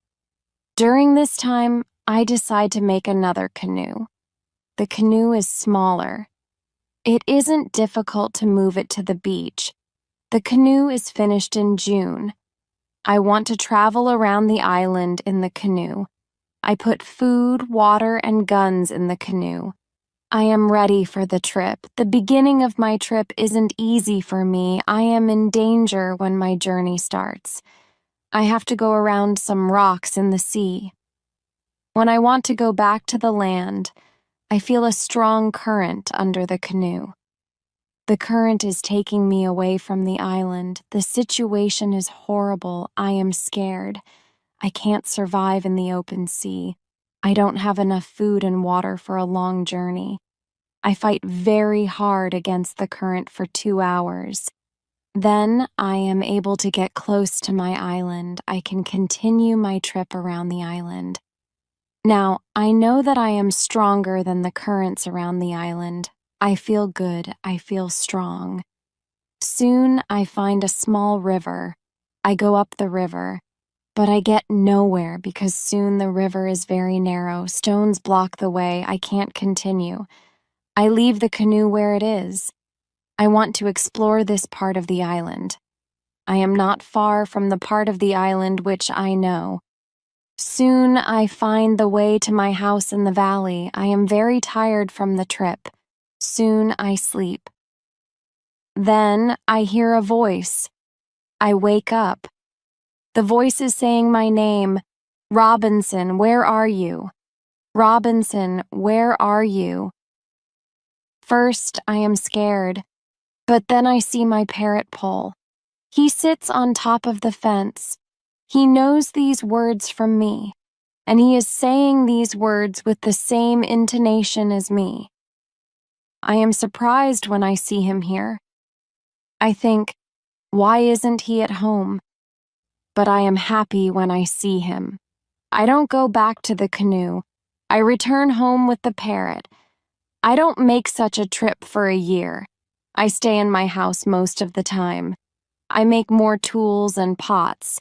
During this time, I decide to make another canoe. The canoe is smaller. It isn't difficult to move it to the beach. The canoe is finished in June. I want to travel around the island in the canoe. I put food, water, and guns in the canoe. I am ready for the trip. The beginning of my trip isn't easy for me. I am in danger when my journey starts. I have to go around some rocks in the sea. When I want to go back to the land, I feel a strong current under the canoe. The current is taking me away from the island. The situation is horrible. I am scared. I can't survive in the open sea. I don't have enough food and water for a long journey. I fight very hard against the current for 2 hours. Then I am able to get close to my island. I can continue my trip around the island. Now, I know that I am stronger than the currents around the island. I feel good. I feel strong. Soon I find a small river. I go up the river, but I get nowhere because soon the river is very narrow. Stones block the way. I can't continue. I leave the canoe where it is. I want to explore this part of the island. I am not far from the part of the island which I know. Soon I find the way to my house in the valley. I am very tired from the trip. Soon I sleep. Then I hear a voice. I wake up. The voice is saying my name. Robinson, where are you? Robinson, where are you? First, I am scared, but then I see my parrot Pole. He sits on top of the fence. He knows these words from me, and he is saying these words with the same intonation as me. I am surprised when I see him here. I think, why isn't he at home? But I am happy when I see him. I don't go back to the canoe. I return home with the parrot. I don't make such a trip for a year. I stay in my house most of the time. I make more tools and pots.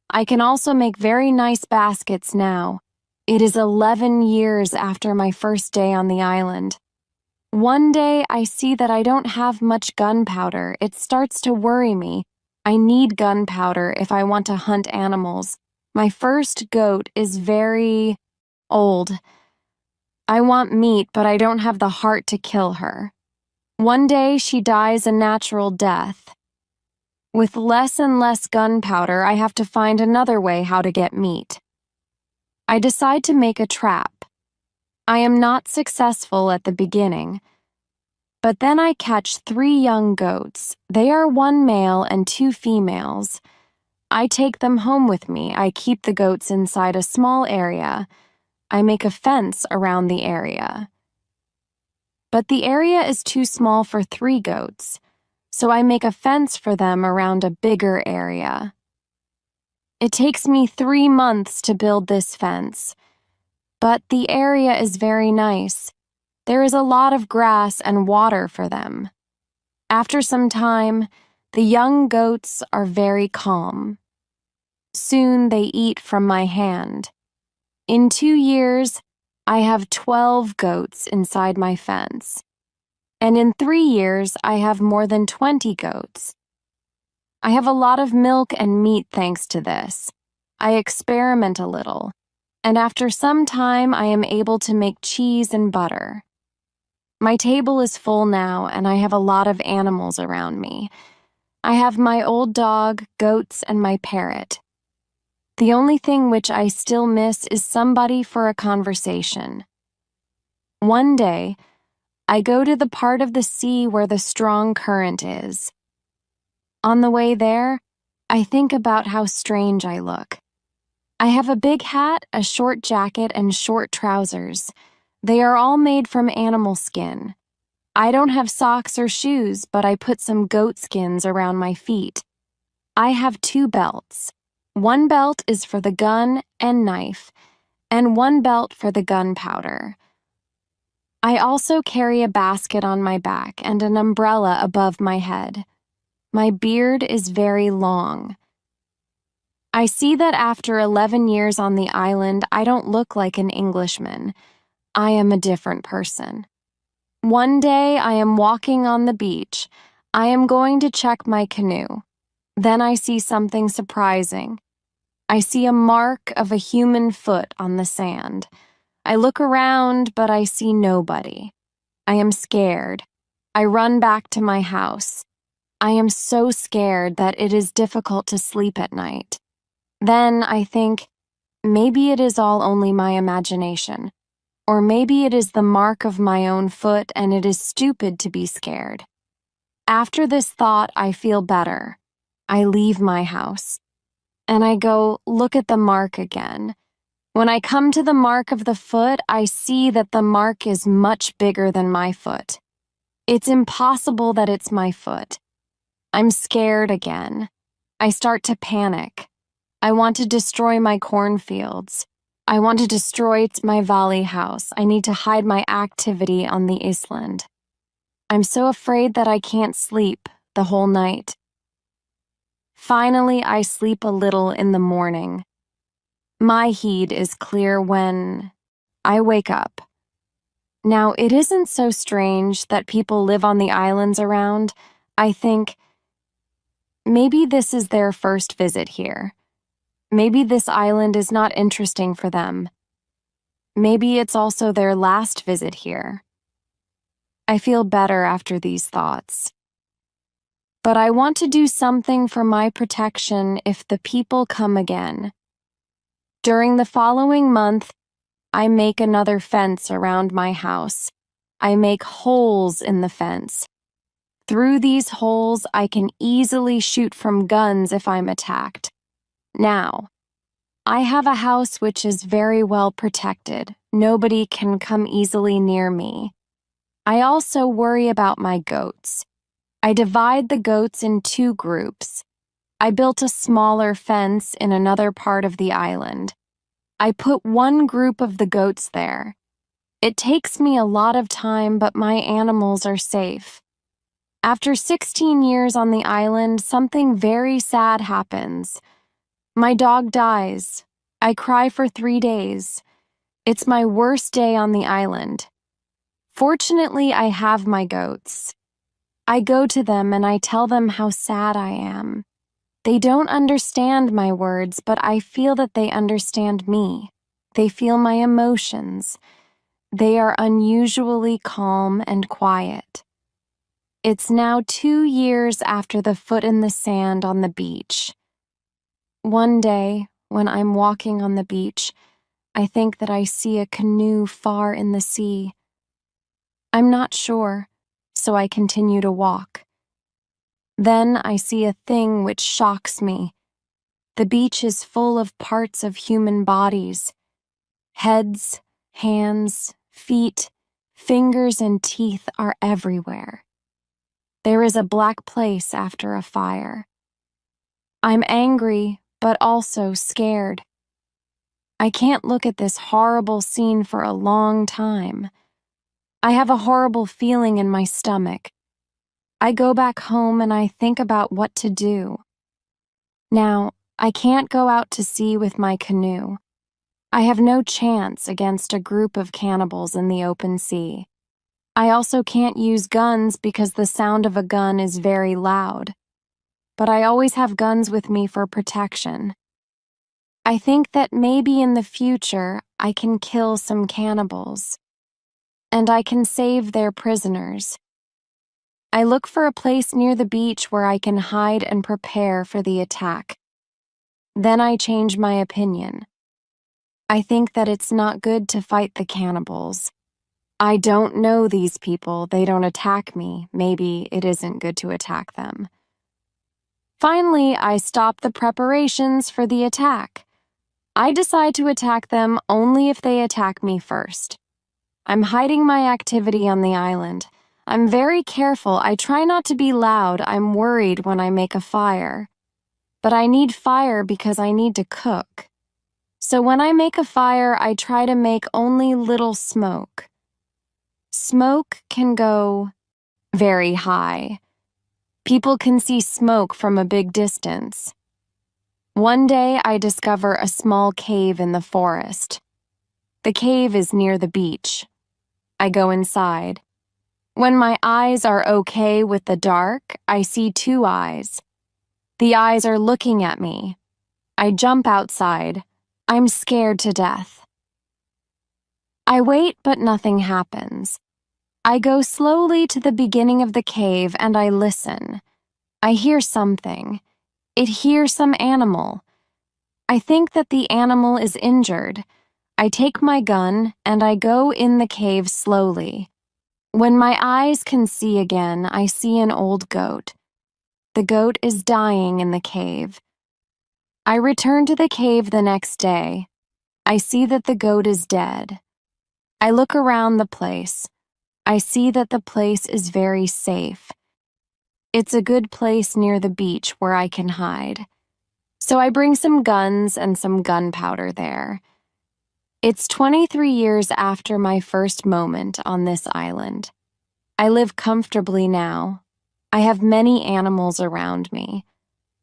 I can also make very nice baskets now. It is 11 years after my first day on the island. One day I see that I don't have much gunpowder. It starts to worry me. I need gunpowder if I want to hunt animals. My first goat is very old. I want meat, but I don't have the heart to kill her. One day she dies a natural death. With less and less gunpowder, I have to find another way how to get meat. I decide to make a trap. I am not successful at the beginning, but then I catch 3 young goats. They are 1 male and 2 females. I take them home with me. I keep the goats inside a small area. I make a fence around the area. But the area is too small for 3 goats. So I make a fence for them around a bigger area. It takes me 3 months to build this fence, but the area is very nice. There is a lot of grass and water for them. After some time, the young goats are very calm. Soon they eat from my hand. In 2 years, I have 12 goats inside my fence. And in 3 years, I have more than 20 goats. I have a lot of milk and meat thanks to this. I experiment a little, and after some time, I am able to make cheese and butter. My table is full now, and I have a lot of animals around me. I have my old dog, goats, and my parrot. The only thing which I still miss is somebody for a conversation. One day, I go to the part of the sea where the strong current is. On the way there, I think about how strange I look. I have a big hat, a short jacket, and short trousers. They are all made from animal skin. I don't have socks or shoes, but I put some goat skins around my feet. I have 2 belts. 1 belt is for the gun and knife, and 1 belt for the gunpowder. I also carry a basket on my back and an umbrella above my head. My beard is very long. I see that after 11 years on the island, I don't look like an Englishman. I am a different person. One day, I am walking on the beach. I am going to check my canoe. Then I see something surprising. I see a mark of a human foot on the sand. I look around, but I see nobody. I am scared. I run back to my house. I am so scared that it is difficult to sleep at night. Then I think, maybe it is all only my imagination, or maybe it is the mark of my own foot and it is stupid to be scared. After this thought, I feel better. I leave my house, and I go look at the mark again. When I come to the mark of the foot, I see that the mark is much bigger than my foot. It's impossible that it's my foot. I'm scared again. I start to panic. I want to destroy my cornfields. I want to destroy my valley house. I need to hide my activity on the island. I'm so afraid that I can't sleep the whole night. Finally, I sleep a little in the morning. My head is clear when I wake up. Now, it isn't so strange that people live on the islands around. I think maybe this is their first visit here. Maybe this island is not interesting for them. Maybe it's also their last visit here. I feel better after these thoughts. But I want to do something for my protection if the people come again. During the following month, I make another fence around my house. I make holes in the fence. Through these holes, I can easily shoot from guns if I'm attacked. Now, I have a house which is very well protected. Nobody can come easily near me. I also worry about my goats. I divide the goats in 2 groups. I built a smaller fence in another part of the island. I put one group of the goats there. It takes me a lot of time, but my animals are safe. After 16 years on the island, something very sad happens. My dog dies. I cry for 3 days. It's my worst day on the island. Fortunately, I have my goats. I go to them and I tell them how sad I am. They don't understand my words, but I feel that they understand me. They feel my emotions. They are unusually calm and quiet. It's now 2 years after the foot in the sand on the beach. One day, when I'm walking on the beach, I think that I see a canoe far in the sea. I'm not sure, so I continue to walk. Then I see a thing which shocks me. The beach is full of parts of human bodies. Heads, hands, feet, fingers, and teeth are everywhere. There is a black place after a fire. I'm angry, but also scared. I can't look at this horrible scene for a long time. I have a horrible feeling in my stomach. I go back home and I think about what to do. Now, I can't go out to sea with my canoe. I have no chance against a group of cannibals in the open sea. I also can't use guns because the sound of a gun is very loud. But I always have guns with me for protection. I think that maybe in the future I can kill some cannibals. And I can save their prisoners. I look for a place near the beach where I can hide and prepare for the attack. Then I change my opinion. I think that it's not good to fight the cannibals. I don't know these people, they don't attack me, maybe it isn't good to attack them. Finally, I stop the preparations for the attack. I decide to attack them only if they attack me first. I'm hiding my activity on the island. I'm very careful. I try not to be loud. I'm worried when I make a fire. But I need fire because I need to cook. So when I make a fire, I try to make only little smoke. Smoke can go very high. People can see smoke from a big distance. One day, I discover a small cave in the forest. The cave is near the beach. I go inside. When my eyes are okay with the dark, I see 2 eyes. The eyes are looking at me. I jump outside. I'm scared to death. I wait, but nothing happens. I go slowly to the beginning of the cave and I listen. I hear something. It hears some animal. I think that the animal is injured. I take my gun and I go in the cave slowly. When my eyes can see again, I see an old goat. The goat is dying in the cave. I return to the cave the next day. I see that the goat is dead. I look around the place. I see that the place is very safe. It's a good place near the beach where I can hide. So I bring some guns and some gunpowder there. It's 23 years after my first moment on this island. I live comfortably now. I have many animals around me.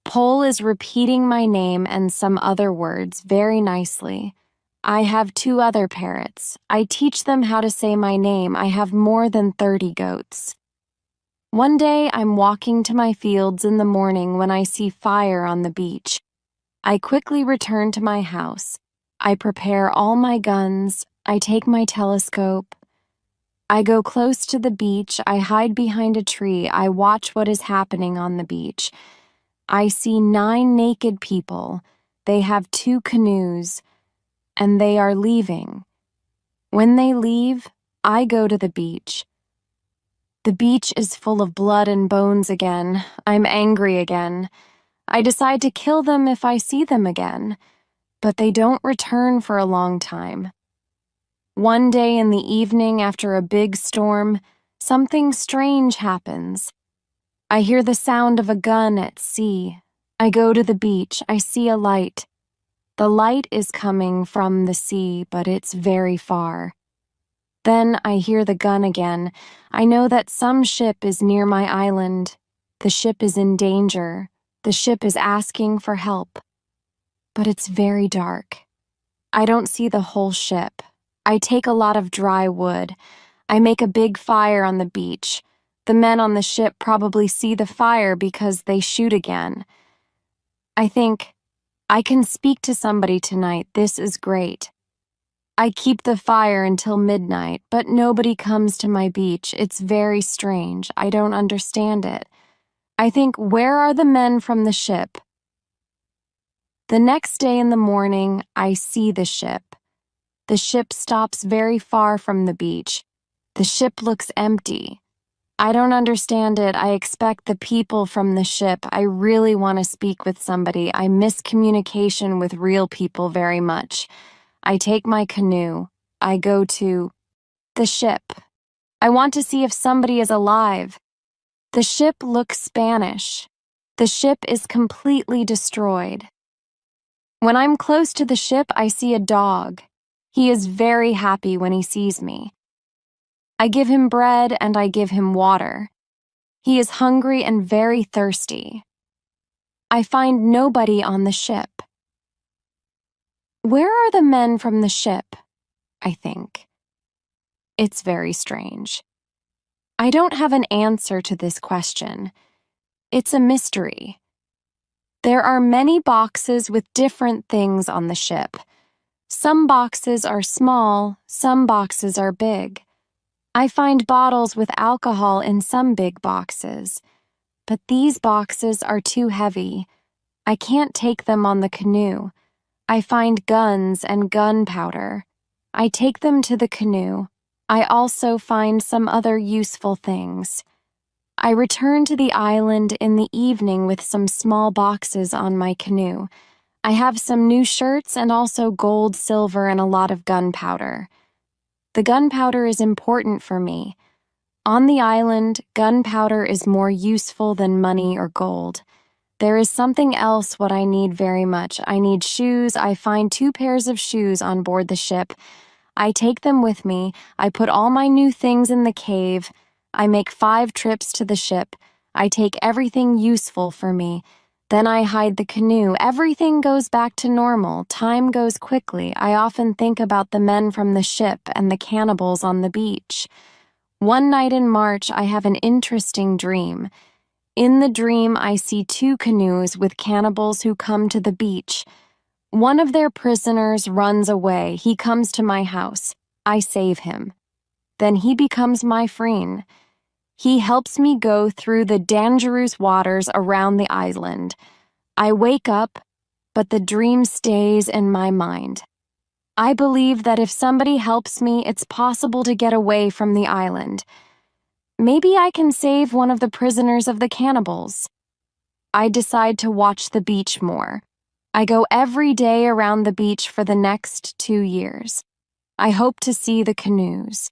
Pole is repeating my name and some other words very nicely. I have 2 other parrots. I teach them how to say my name. I have more than 30 goats. One day I'm walking to my fields in the morning when I see fire on the beach. I quickly return to my house. I prepare all my guns. I take my telescope. I go close to the beach. I hide behind a tree. I watch what is happening on the beach. I see 9 naked people. They have 2 canoes, and they are leaving. When they leave, I go to the beach. The beach is full of blood and bones again. I'm angry again. I decide to kill them if I see them again, but they don't return for a long time. One day in the evening after a big storm, something strange happens. I hear the sound of a gun at sea. I go to the beach. I see a light. The light is coming from the sea, but it's very far. Then I hear the gun again. I know that some ship is near my island. The ship is in danger. The ship is asking for help. But it's very dark. I don't see the whole ship. I take a lot of dry wood. I make a big fire on the beach. The men on the ship probably see the fire because they shoot again. I think, I can speak to somebody tonight. This is great. I keep the fire until midnight, but nobody comes to my beach. It's very strange. I don't understand it. I think, where are the men from the ship? The next day in the morning, I see the ship. The ship stops very far from the beach. The ship looks empty. I don't understand it. I expect the people from the ship. I really want to speak with somebody. I miss communication with real people very much. I take my canoe. I go to the ship. I want to see if somebody is alive. The ship looks Spanish. The ship is completely destroyed. When I'm close to the ship, I see a dog. He is very happy when he sees me. I give him bread and I give him water. He is hungry and very thirsty. I find nobody on the ship. Where are the men from the ship? I think. It's very strange. I don't have an answer to this question. It's a mystery. There are many boxes with different things on the ship. Some boxes are small, some boxes are big. I find bottles with alcohol in some big boxes, but these boxes are too heavy. I can't take them on the canoe. I find guns and gunpowder. I take them to the canoe. I also find some other useful things. I return to the island in the evening with some small boxes on my canoe. I have some new shirts and also gold, silver, and a lot of gunpowder. The gunpowder is important for me. On the island, gunpowder is more useful than money or gold. There is something else what I need very much. I need shoes. I find 2 pairs of shoes on board the ship. I take them with me. I put all my new things in the cave. I make 5 trips to the ship. I take everything useful for me. Then I hide the canoe. Everything goes back to normal. Time goes quickly. I often think about the men from the ship and the cannibals on the beach. One night in March, I have an interesting dream. In the dream, I see 2 canoes with cannibals who come to the beach. One of their prisoners runs away. He comes to my house. I save him. Then he becomes my friend. He helps me go through the dangerous waters around the island. I wake up. but the dream stays in my mind. I believe that if somebody helps me, it's possible to get away from the island. Maybe I can save one of the prisoners of the cannibals. I decide to watch the beach more. I go every day around the beach for the next 2 years. I hope to see the canoes.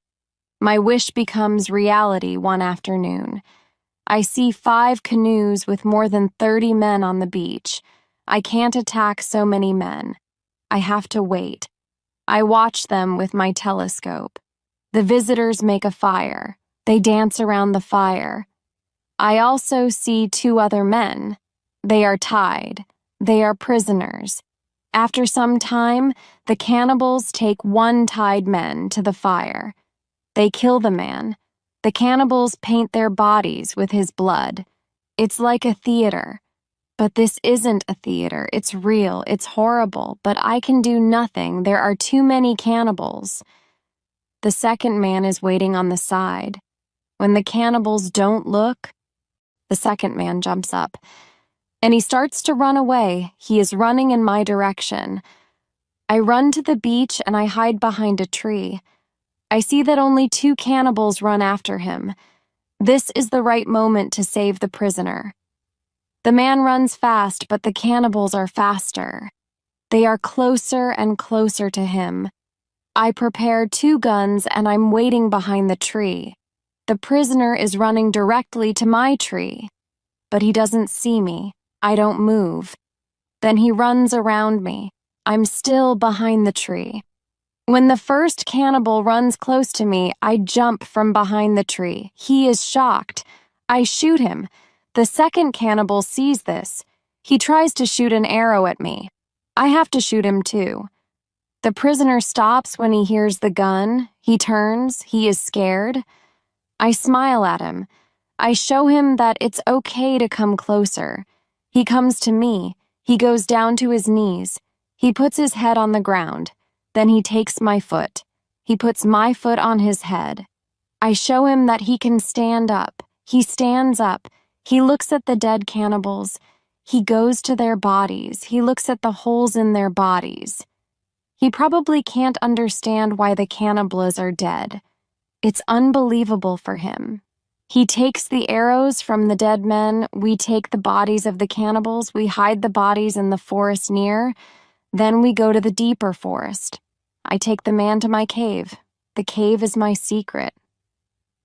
My wish becomes reality one afternoon. I see 5 canoes with more than 30 men on the beach. I can't attack so many men. I have to wait. I watch them with my telescope. The visitors make a fire. They dance around the fire. I also see 2 other men. They are tied. They are prisoners. After some time, the cannibals take one tied man to the fire. They kill the man. The cannibals paint their bodies with his blood. It's like a theater. But this isn't a theater. It's real. It's horrible. But I can do nothing. There are too many cannibals. The second man is waiting on the side. When the cannibals don't look, the second man jumps up, and he starts to run away. He is running in my direction. I run to the beach and I hide behind a tree. I see that only 2 cannibals run after him. This is the right moment to save the prisoner. The man runs fast, but the cannibals are faster. They are closer and closer to him. I prepare 2 guns and I'm waiting behind the tree. The prisoner is running directly to my tree, but he doesn't see me. I don't move. Then he runs around me. I'm still behind the tree. When the first cannibal runs close to me, I jump from behind the tree. He is shocked. I shoot him. The second cannibal sees this. He tries to shoot an arrow at me. I have to shoot him too. The prisoner stops when he hears the gun. He turns. He is scared. I smile at him. I show him that it's okay to come closer. He comes to me. He goes down to his knees. He puts his head on the ground. Then he takes my foot. He puts my foot on his head. I show him that he can stand up. He stands up. He looks at the dead cannibals. He goes to their bodies. He looks at the holes in their bodies. He probably can't understand why the cannibals are dead. It's unbelievable for him. He takes the arrows from the dead men. We take the bodies of the cannibals. We hide the bodies in the forest near. Then we go to the deeper forest. I take the man to my cave. The cave is my secret.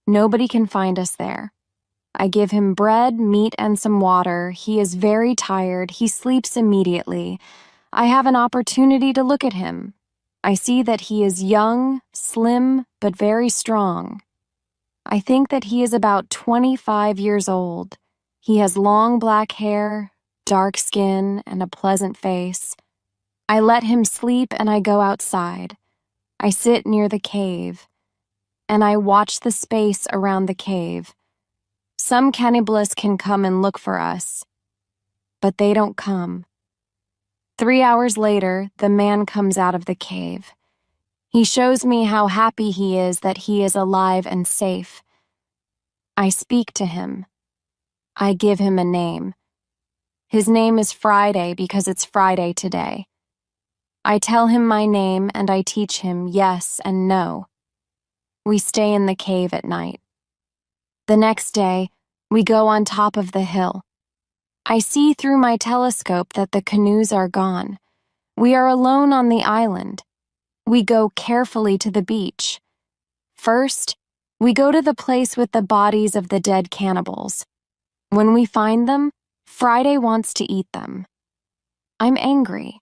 Nobody can find us there. I give him bread, meat, and some water. He is very tired. He sleeps immediately. I have an opportunity to look at him. I see that he is young, slim, but very strong. I think that he is about 25 years old. He has long black hair, dark skin, and a pleasant face. I let him sleep and I go outside. I sit near the cave, and I watch the space around the cave. Some cannibalists can come and look for us, but they don't come. 3 hours later, the man comes out of the cave. He shows me how happy he is that he is alive and safe. I speak to him. I give him a name. His name is Friday because it's Friday today. I tell him my name and I teach him yes and no. We stay in the cave at night. The next day, we go on top of the hill. I see through my telescope that the canoes are gone. We are alone on the island. We go carefully to the beach. First, we go to the place with the bodies of the dead cannibals. When we find them, Friday wants to eat them. I'm angry.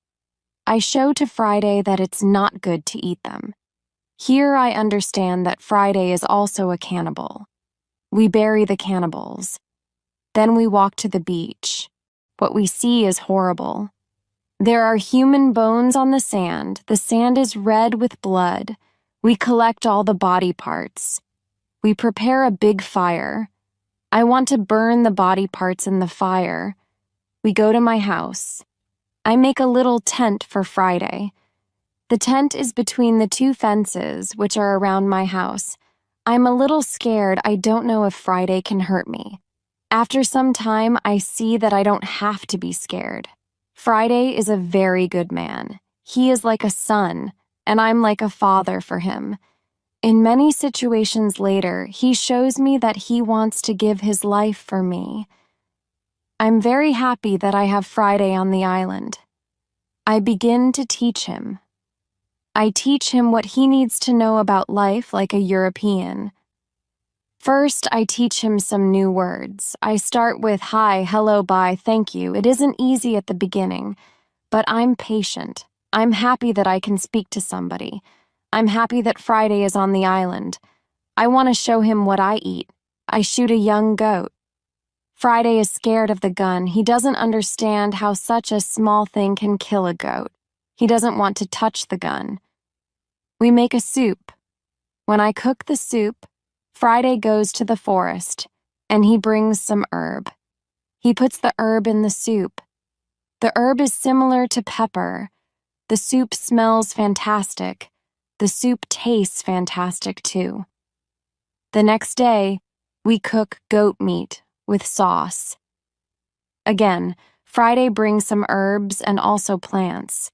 I show to Friday that it's not good to eat them. Here I understand that Friday is also a cannibal. We bury the cannibals. Then we walk to the beach. What we see is horrible. There are human bones on the sand. The sand is red with blood. We collect all the body parts. We prepare a big fire. I want to burn the body parts in the fire. We go to my house. I make a little tent for Friday. The tent is between the 2 fences, which are around my house. I'm a little scared. I don't know if Friday can hurt me. After some time, I see that I don't have to be scared. Friday is a very good man. He is like a son, and I'm like a father for him. In many situations later, he shows me that he wants to give his life for me. I'm very happy that I have Friday on the island. I begin to teach him. I teach him what he needs to know about life like a European. First, I teach him some new words. I start with hi, hello, bye, thank you. It isn't easy at the beginning, but I'm patient. I'm happy that I can speak to somebody. I'm happy that Friday is on the island. I want to show him what I eat. I shoot a young goat. Friday is scared of the gun. He doesn't understand how such a small thing can kill a goat. He doesn't want to touch the gun. We make a soup. When I cook the soup, Friday goes to the forest, and he brings some herb. He puts the herb in the soup. The herb is similar to pepper. The soup smells fantastic. The soup tastes fantastic too. The next day, we cook goat meat with sauce. Again, Friday brings some herbs and also plants.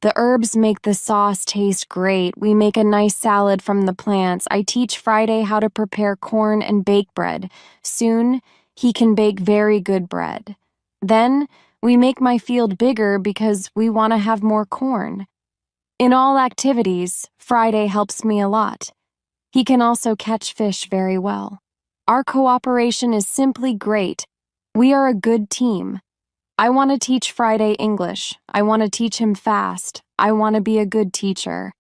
The herbs make the sauce taste great. We make a nice salad from the plants. I teach Friday how to prepare corn and bake bread. Soon, he can bake very good bread. Then, we make my field bigger because we want to have more corn. In all activities, Friday helps me a lot. He can also catch fish very well. Our cooperation is simply great. We are a good team. I want to teach Friday English. I want to teach him fast. I want to be a good teacher.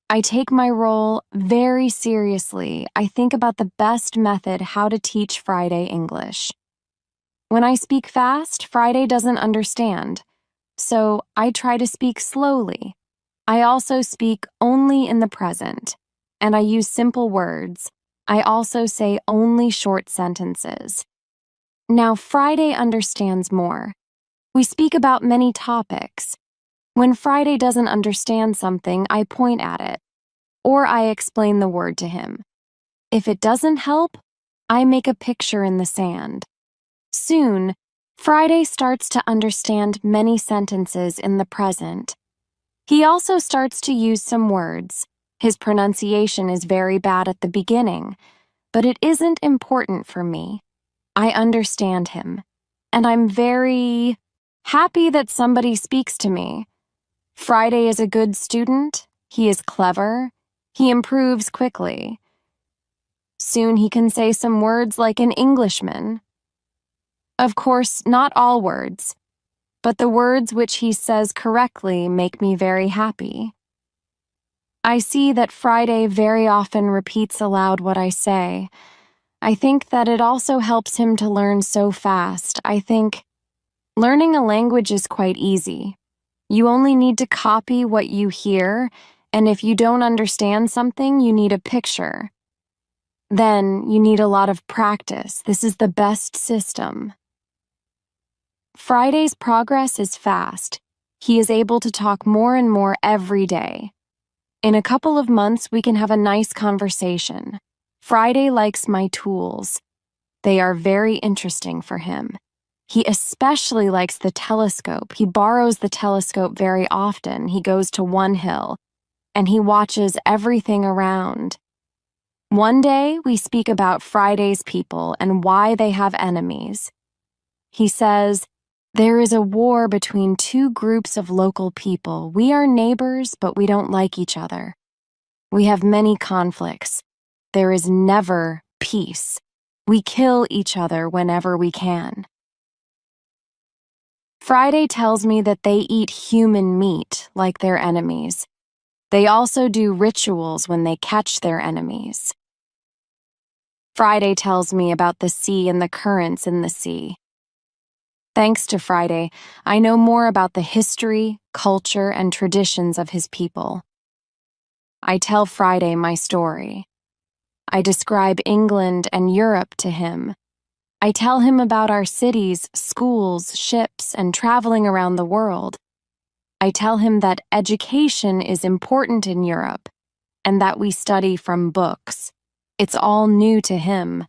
I take my role very seriously. I think about the best method how to teach Friday English. When I speak fast, Friday doesn't understand, so I try to speak slowly. I also speak only in the present, and I use simple words. I also say only short sentences. Now, Friday understands more. We speak about many topics. When Friday doesn't understand something, I point at it, or I explain the word to him. If it doesn't help, I make a picture in the sand. Soon, Friday starts to understand many sentences in the present. He also starts to use some words. His pronunciation is very bad at the beginning, but it isn't important for me. I understand him, and I'm very happy that somebody speaks to me. Friday is a good student. He is clever. He improves quickly. Soon he can say some words like an Englishman. Of course, not all words, but the words which he says correctly make me very happy. I see that Friday very often repeats aloud what I say. I think that it also helps him to learn so fast. I think learning a language is quite easy. You only need to copy what you hear, and if you don't understand something, you need a picture. Then you need a lot of practice. This is the best system. Friday's progress is fast. He is able to talk more and more every day. In a couple of months, we can have a nice conversation. Friday likes my tools. They are very interesting for him. He especially likes the telescope. He borrows the telescope very often. He goes to one hill, and he watches everything around. One day, we speak about Friday's people and why they have enemies. He says, "There is a war between two groups of local people. We are neighbors, but we don't like each other. We have many conflicts. There is never peace. We kill each other whenever we can." Friday tells me that they eat human meat like their enemies. They also do rituals when they catch their enemies. Friday tells me about the sea and the currents in the sea. Thanks to Friday, I know more about the history, culture, and traditions of his people. I tell Friday my story. I describe England and Europe to him. I tell him about our cities, schools, ships, and traveling around the world. I tell him that education is important in Europe and that we study from books. It's all new to him.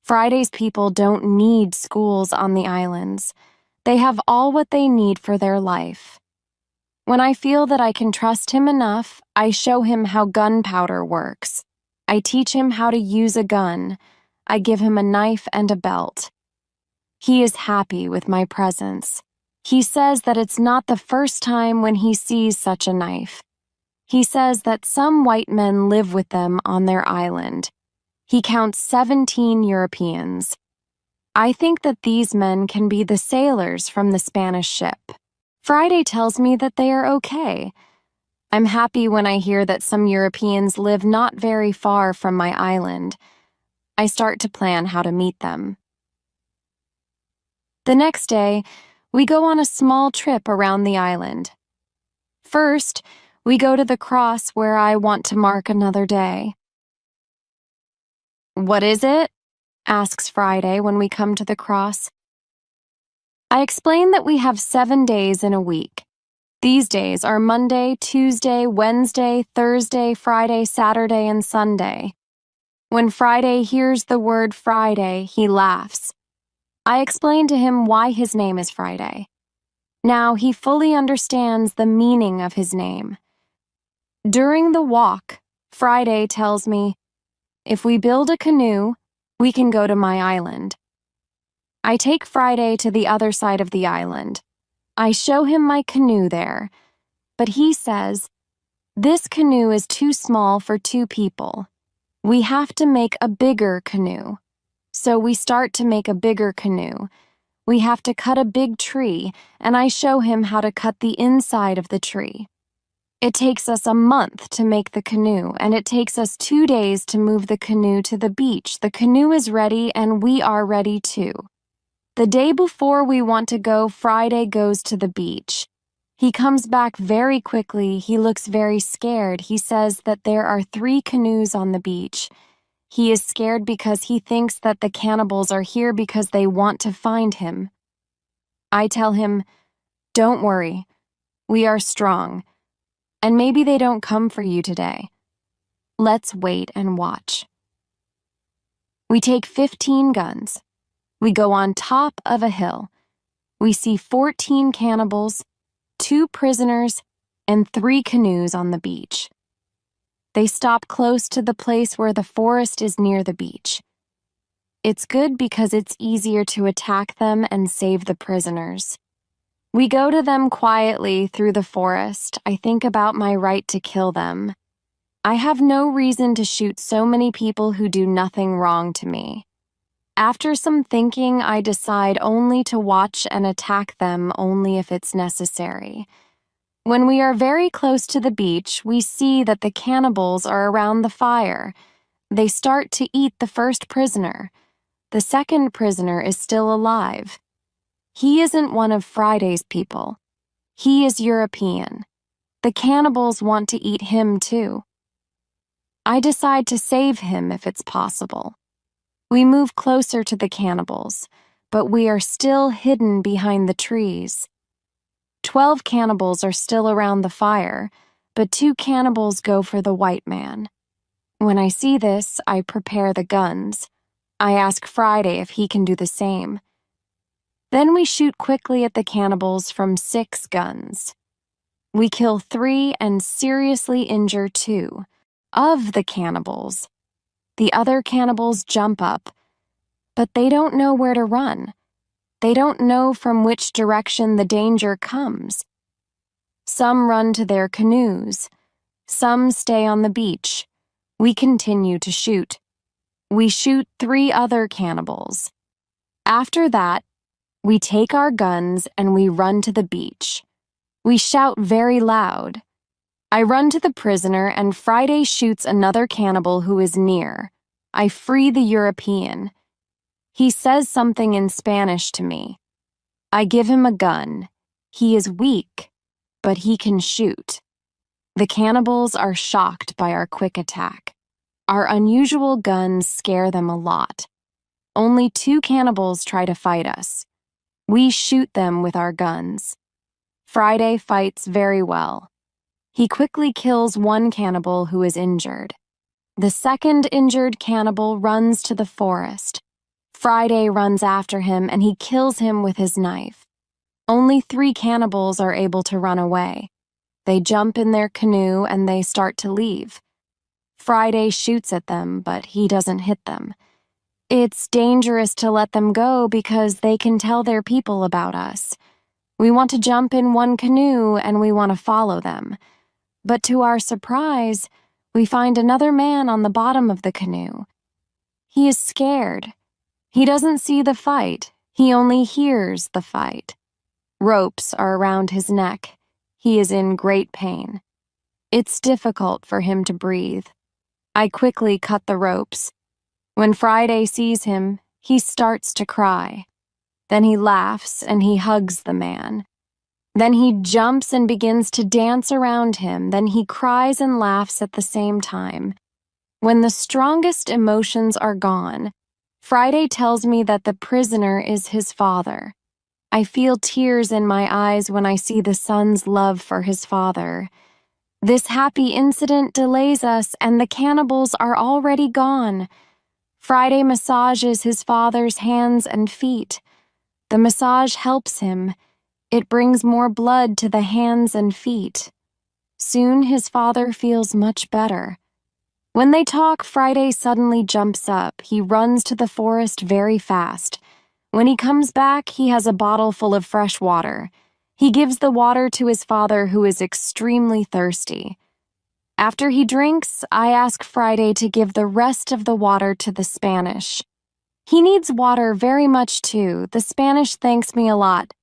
Friday's people don't need schools on the islands. They have all what they need for their life. When I feel that I can trust him enough, I show him how gunpowder works. I teach him how to use a gun. I give him a knife and a belt. He is happy with my presence. He says that it's not the first time when he sees such a knife. He says that some white men live with them on their island. He counts 17 Europeans. I think that these men can be the sailors from the Spanish ship. Friday tells me that they are okay. I'm happy when I hear that some Europeans live not very far from my island. I start to plan how to meet them. The next day, we go on a small trip around the island. First, we go to the cross where I want to mark another day. "What is it?" asks Friday when we come to the cross. I explain that we have 7 days in a week. These days are Monday, Tuesday, Wednesday, Thursday, Friday, Saturday, and Sunday. When Friday hears the word Friday, he laughs. I explain to him why his name is Friday. Now he fully understands the meaning of his name. During the walk, Friday tells me, "If we build a canoe, we can go to my island." I take Friday to the other side of the island. I show him my canoe there, but he says, "This canoe is too small for 2 people. We have to make a bigger canoe." So we start to make a bigger canoe. We have to cut a big tree, and I show him how to cut the inside of the tree. It takes us a month to make the canoe, and it takes us 2 days to move the canoe to the beach. The canoe is ready, and we are ready too. The day before we want to go, Friday goes to the beach. He comes back very quickly. He looks very scared. He says that there are 3 canoes on the beach. He is scared because he thinks that the cannibals are here because they want to find him. I tell him, "Don't worry. We are strong. And maybe they don't come for you today. Let's wait and watch." We take 15 guns. We go on top of a hill. We see 14 cannibals, 2 prisoners, and 3 canoes on the beach. They stop close to the place where the forest is near the beach. It's good because it's easier to attack them and save the prisoners. We go to them quietly through the forest. I think about my right to kill them. I have no reason to shoot so many people who do nothing wrong to me. After some thinking, I decide only to watch and attack them only if it's necessary. When we are very close to the beach, we see that the cannibals are around the fire. They start to eat the first prisoner. The second prisoner is still alive. He isn't one of Friday's people. He is European. The cannibals want to eat him too. I decide to save him if it's possible. We move closer to the cannibals, but we are still hidden behind the trees. 12 cannibals are still around the fire, but 2 cannibals go for the white man. When I see this, I prepare the guns. I ask Friday if he can do the same. Then we shoot quickly at the cannibals from 6 guns. We kill 3 and seriously injure 2 of the cannibals. The other cannibals jump up, but they don't know where to run. They don't know from which direction the danger comes. Some run to their canoes. Some stay on the beach. We continue to shoot. We shoot 3 other cannibals. After that, we take our guns and we run to the beach. We shout very loud. I run to the prisoner and Friday shoots another cannibal who is near. I free the European. He says something in Spanish to me. I give him a gun. He is weak, but he can shoot. The cannibals are shocked by our quick attack. Our unusual guns scare them a lot. Only 2 cannibals try to fight us. We shoot them with our guns. Friday fights very well. He quickly kills 1 cannibal who is injured. The second injured cannibal runs to the forest. Friday runs after him and he kills him with his knife. Only 3 cannibals are able to run away. They jump in their canoe and they start to leave. Friday shoots at them, but he doesn't hit them. It's dangerous to let them go because they can tell their people about us. We want to jump in one canoe and we want to follow them. But to our surprise, we find another man on the bottom of the canoe. He is scared. He doesn't see the fight. He only hears the fight. Ropes are around his neck. He is in great pain. It's difficult for him to breathe. I quickly cut the ropes. When Friday sees him, he starts to cry. Then he laughs and he hugs the man. Then he jumps and begins to dance around him. Then he cries and laughs at the same time. When the strongest emotions are gone, Friday tells me that the prisoner is his father. I feel tears in my eyes when I see the son's love for his father. This happy incident delays us, and the cannibals are already gone. Friday massages his father's hands and feet. The massage helps him. It brings more blood to the hands and feet. Soon his father feels much better. When they talk, Friday suddenly jumps up. He runs to the forest very fast. When he comes back, he has a bottle full of fresh water. He gives the water to his father, who is extremely thirsty. After he drinks, I ask Friday to give the rest of the water to the Spanish. He needs water very much too. The Spanish thanks me a lot.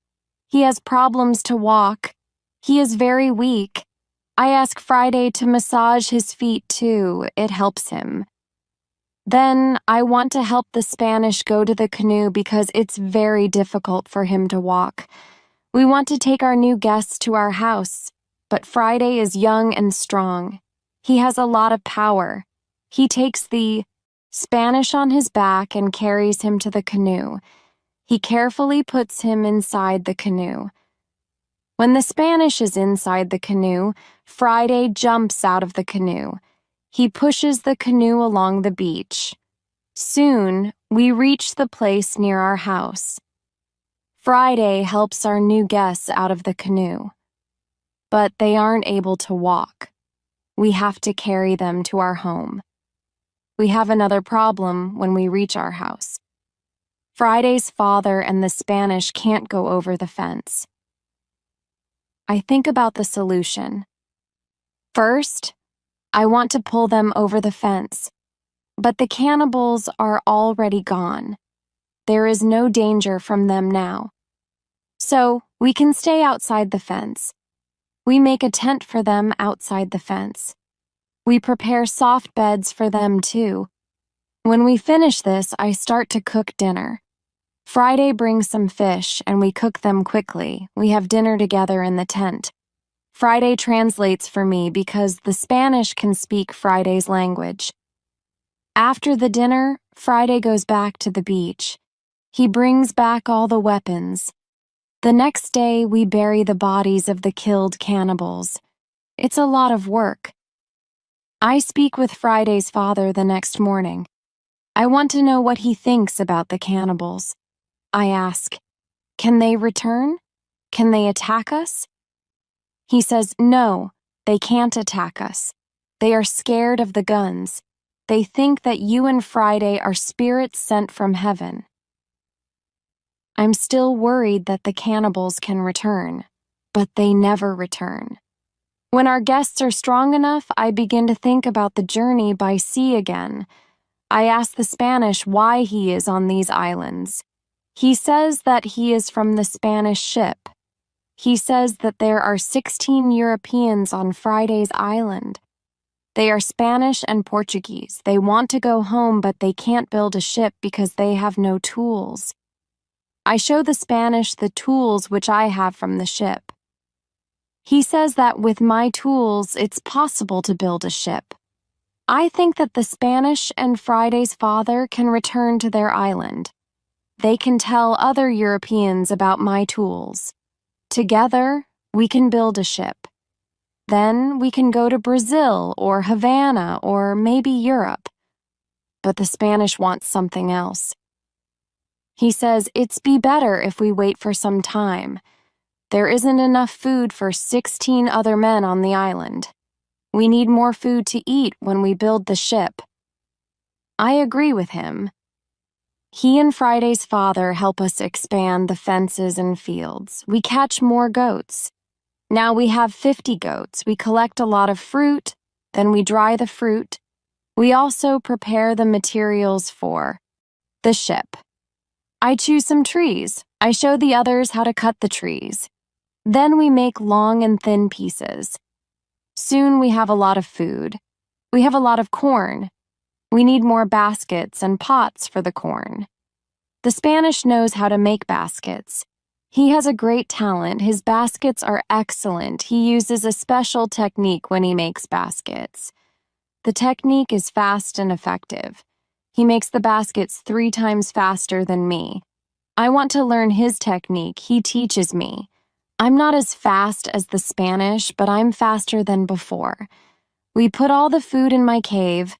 He has problems to walk. He is very weak. I ask Friday to massage his feet too. It helps him. Then I want to help the Spanish go to the canoe because it's very difficult for him to walk. We want to take our new guests to our house, but Friday is young and strong. He has a lot of power. He takes the Spanish on his back and carries him to the canoe. He carefully puts him inside the canoe. When the Spanish is inside the canoe, Friday jumps out of the canoe. He pushes the canoe along the beach. Soon, we reach the place near our house. Friday helps our new guests out of the canoe. But they aren't able to walk. We have to carry them to our home. We have another problem when we reach our house. Friday's father and the Spanish can't go over the fence. I think about the solution. First, I want to pull them over the fence, but the cannibals are already gone. There is no danger from them now. So, we can stay outside the fence. We make a tent for them outside the fence. We prepare soft beds for them too. When we finish this, I start to cook dinner. Friday brings some fish, and we cook them quickly. We have dinner together in the tent. Friday translates for me because the Spanish can speak Friday's language. After the dinner, Friday goes back to the beach. He brings back all the weapons. The next day, we bury the bodies of the killed cannibals. It's a lot of work. I speak with Friday's father the next morning. I want to know what he thinks about the cannibals. I ask, can they return? Can they attack us? He says, no, they can't attack us. They are scared of the guns. They think that you and Friday are spirits sent from heaven. I'm still worried that the cannibals can return, but they never return. When our guests are strong enough, I begin to think about the journey by sea again. I ask the Spanish why he is on these islands. He says that he is from the Spanish ship. He says that there are 16 Europeans on Friday's island. They are Spanish and Portuguese. They want to go home, but they can't build a ship because they have no tools. I show the Spanish the tools which I have from the ship. He says that with my tools, it's possible to build a ship. I think that the Spanish and Friday's father can return to their island. They can tell other Europeans about my tools. Together, we can build a ship. Then we can go to Brazil or Havana or maybe Europe. But the Spanish wants something else. He says it's be better if we wait for some time. There isn't enough food for 16 other men on the island. We need more food to eat when we build the ship. I agree with him. He and Friday's father help us expand the fences and fields. We catch more goats. Now we have 50 goats. We collect a lot of fruit, then we dry the fruit. We also prepare the materials for the ship. I choose some trees. I show the others how to cut the trees. Then we make long and thin pieces. Soon we have a lot of food. We have a lot of corn. We need more baskets and pots for the corn. The Spanish knows how to make baskets. He has a great talent. His baskets are excellent. He uses a special technique when he makes baskets. The technique is fast and effective. He makes the baskets 3 times faster than me. I want to learn his technique. He teaches me. I'm not as fast as the Spanish, but I'm faster than before. We put all the food in my cave.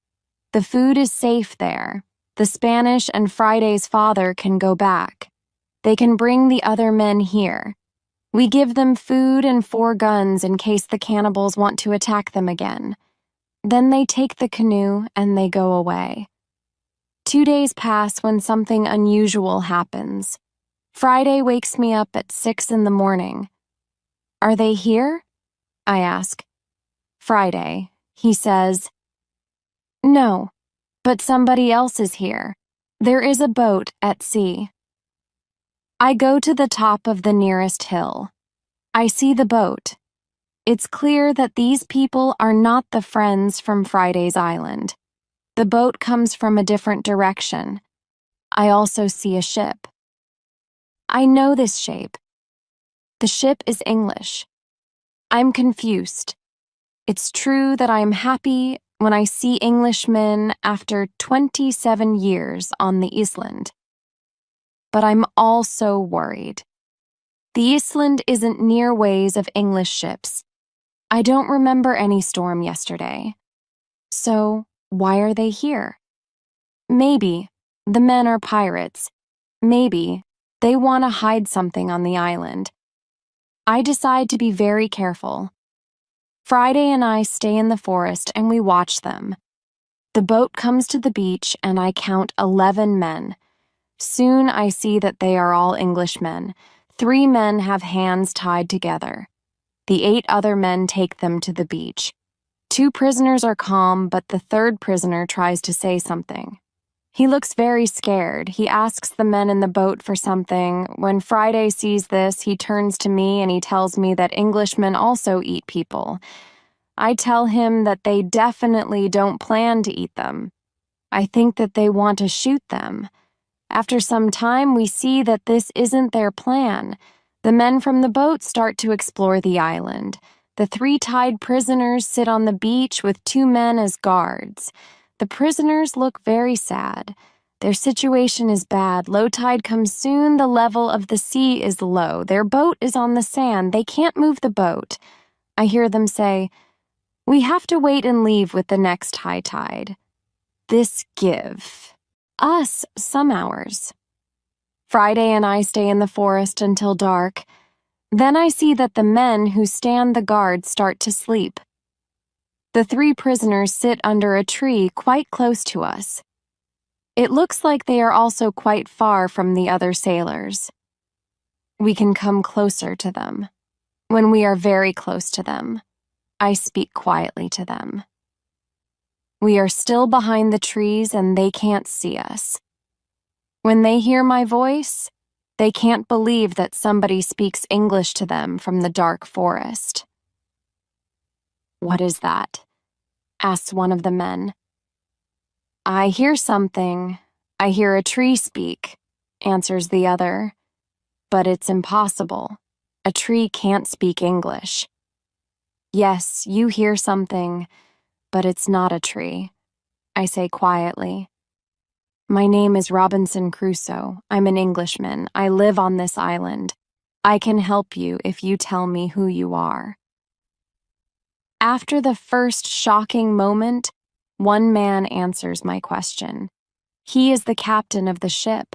The food is safe there. The Spanish and Friday's father can go back. They can bring the other men here. We give them food and 4 guns in case the cannibals want to attack them again. Then they take the canoe and they go away. 2 days pass when something unusual happens. Friday wakes me up at 6 in the morning. Are they here? I ask. Friday, he says. No, but somebody else is here. There is a boat at sea. I go to the top of the nearest hill. I see the boat. It's clear that these people are not the friends from Friday's island. The boat comes from a different direction. I also see a ship. I know this shape. The ship is English. I'm confused. It's true that I am happy when I see Englishmen after 27 years on the island. But I'm also worried. The island isn't near ways of English ships. I don't remember any storm yesterday. So, why are they here? Maybe the men are pirates. Maybe they want to hide something on the island. I decide to be very careful. Friday and I stay in the forest and we watch them. The boat comes to the beach and I count 11 men. Soon I see that they are all Englishmen. 3 men have hands tied together. The 8 other men take them to the beach. 2 prisoners are calm, but the 3rd prisoner tries to say something. He looks very scared. He asks the men in the boat for something. When Friday sees this, he turns to me and he tells me that Englishmen also eat people. I tell him that they definitely don't plan to eat them. I think that they want to shoot them. After some time, we see that this isn't their plan. The men from the boat start to explore the island. The 3 tied prisoners sit on the beach with 2 men as guards. The prisoners look very sad. Their situation is bad. Low tide comes soon. The level of the sea is low. Their boat is on the sand. They can't move the boat. I hear them say, "We have to wait and leave with the next high tide." This give us some hours. Friday and I stay in the forest until dark. Then I see that the men who stand the guard start to sleep. The 3 prisoners sit under a tree quite close to us. It looks like they are also quite far from the other sailors. We can come closer to them. When we are very close to them, I speak quietly to them. We are still behind the trees and they can't see us. When they hear my voice, they can't believe that somebody speaks English to them from the dark forest. "What is that?" asks one of the men. "I hear something. I hear a tree speak," answers the other. "But it's impossible. A tree can't speak English." "Yes, you hear something, but it's not a tree," I say quietly. "My name is Robinson Crusoe. I'm an Englishman. I live on this island. I can help you if you tell me who you are." After the first shocking moment, one man answers my question. He is the captain of the ship.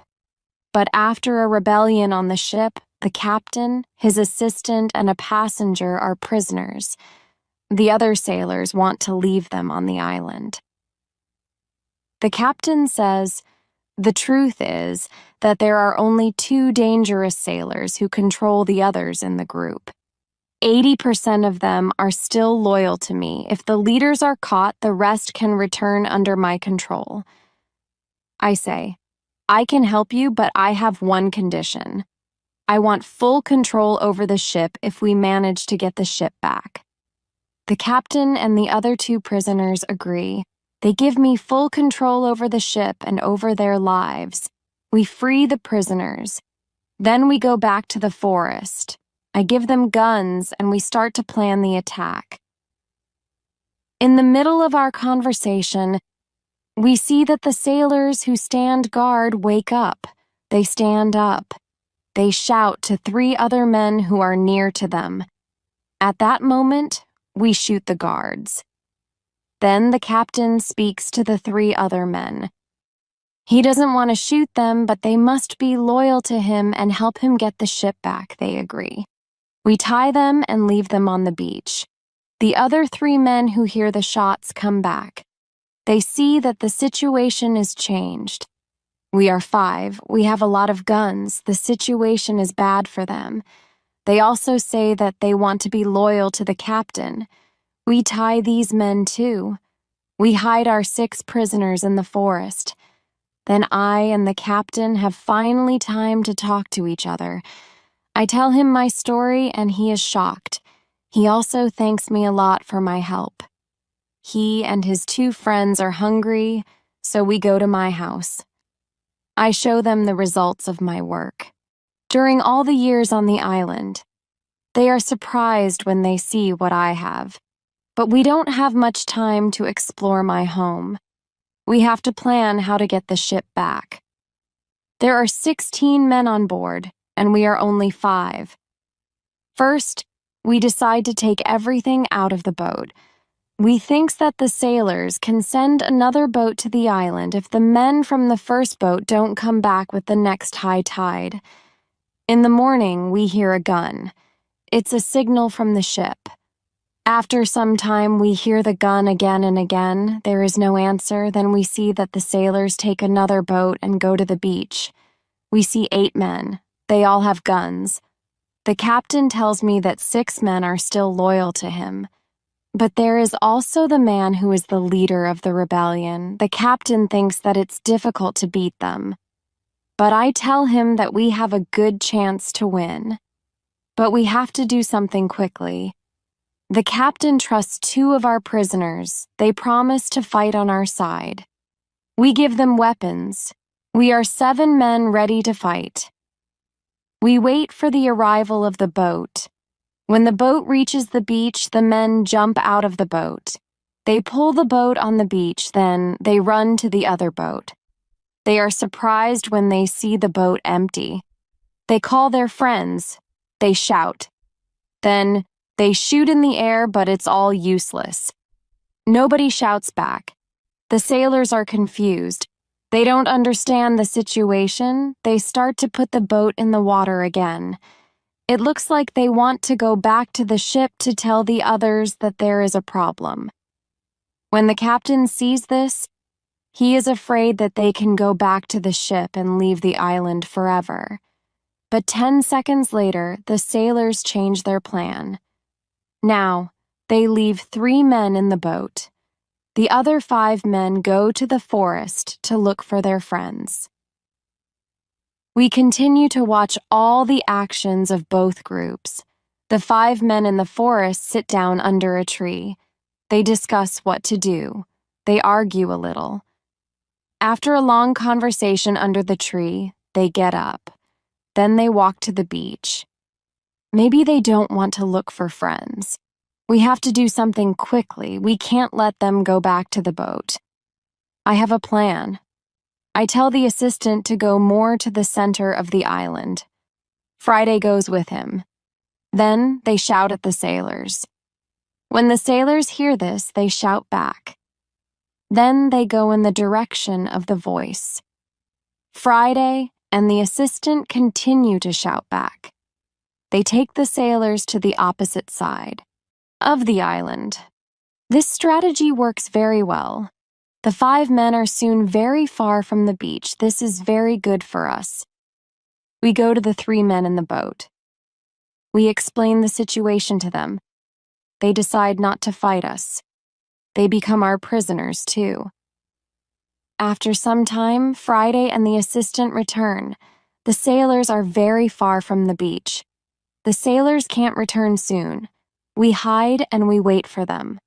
But after a rebellion on the ship, The captain, his assistant, and a passenger are prisoners. The other sailors want to leave them on the island. The captain says, "The truth is that there are only 2 dangerous sailors who control the others in the group. 80% of them are still loyal to me. If the leaders are caught, the rest can return under my control." I say, "I can help you, but I have one condition. I want full control over the ship if we manage to get the ship back." The captain and the other 2 prisoners agree. They give me full control over the ship and over their lives. We free the prisoners. Then we go back to the forest. I give them guns and we start to plan the attack. In the middle of our conversation, we see that the sailors who stand guard wake up. They stand up. They shout to 3 other men who are near to them. At that moment, we shoot the guards. Then the captain speaks to the 3 other men. He doesn't want to shoot them, but they must be loyal to him and help him get the ship back, they agree. We tie them and leave them on the beach. The other 3 men who hear the shots come back. They see that the situation is changed. We are 5. We have a lot of guns. The situation is bad for them. They also say that they want to be loyal to the captain. We tie these men too. We hide our 6 prisoners in the forest. Then I and the captain have finally time to talk to each other. I tell him my story and he is shocked. He also thanks me a lot for my help. He and his 2 friends are hungry, so we go to my house. I show them the results of my work. During all the years on the island, they are surprised when they see what I have. But we don't have much time to explore my home. We have to plan how to get the ship back. There are 16 men on board, and we are only 5. First, we decide to take everything out of the boat. We think that the sailors can send another boat to the island if the men from the first boat don't come back with the next high tide. In the morning, we hear a gun. It's a signal from the ship. After some time, we hear the gun again and again. There is no answer. Then we see that the sailors take another boat and go to the beach. We see 8 men. They all have guns. The captain tells me that 6 men are still loyal to him. But there is also the man who is the leader of the rebellion. The captain thinks that it's difficult to beat them. But I tell him that we have a good chance to win. But we have to do something quickly. The captain trusts 2 of our prisoners. They promise to fight on our side. We give them weapons. We are 7 men ready to fight. We wait for the arrival of the boat. When the boat reaches the beach, the men jump out of the boat. They pull the boat on the beach, then they run to the other boat. They are surprised when they see the boat empty. They call their friends. They shout. Then they shoot in the air, but it's all useless. Nobody shouts back. The sailors are confused. They don't understand the situation. They start to put the boat in the water again. It looks like they want to go back to the ship to tell the others that there is a problem. When the captain sees this, he is afraid that they can go back to the ship and leave the island forever. But 10 seconds later, the sailors change their plan. Now, they leave 3 men in the boat. The other 5 men go to the forest to look for their friends. We continue to watch all the actions of both groups. The 5 men in the forest sit down under a tree. They discuss what to do. They argue a little. After a long conversation under the tree, they get up. Then they walk to the beach. Maybe they don't want to look for friends. We have to do something quickly. We can't let them go back to the boat. I have a plan. I tell the assistant to go more to the center of the island. Friday goes with him. Then they shout at the sailors. When the sailors hear this, they shout back. Then they go in the direction of the voice. Friday and the assistant continue to shout back. They take the sailors to the opposite side of the island. This strategy works very well. The 5 men are soon very far from the beach. This is very good for us. We go to the 3 men in the boat. We explain the situation to them. They decide not to fight us. They become our prisoners, too. After some time, Friday and the assistant return. The sailors are very far from the beach. The sailors can't return soon. We hide and we wait for them.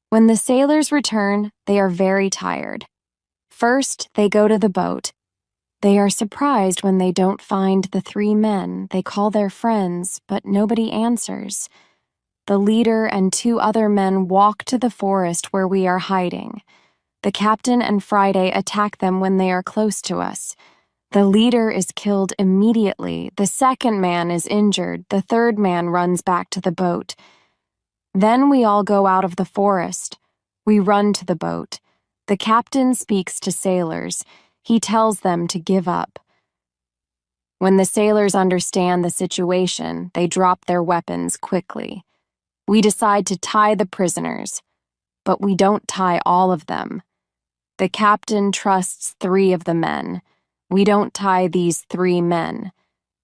When the sailors return, they are very tired. First, they go to the boat. They are surprised when they don't find the 3 men. They call their friends, but nobody answers. The leader and 2 other men walk to the forest where we are hiding. The captain and Friday attack them when they are close to us. The leader is killed immediately. The 2nd man is injured. The 3rd man runs back to the boat. Then we all go out of the forest. We run to the boat. The captain speaks to sailors. He tells them to give up. When the sailors understand the situation, they drop their weapons quickly. We decide to tie the prisoners, but we don't tie all of them. The captain trusts 3 of the men. We don't tie these 3 men.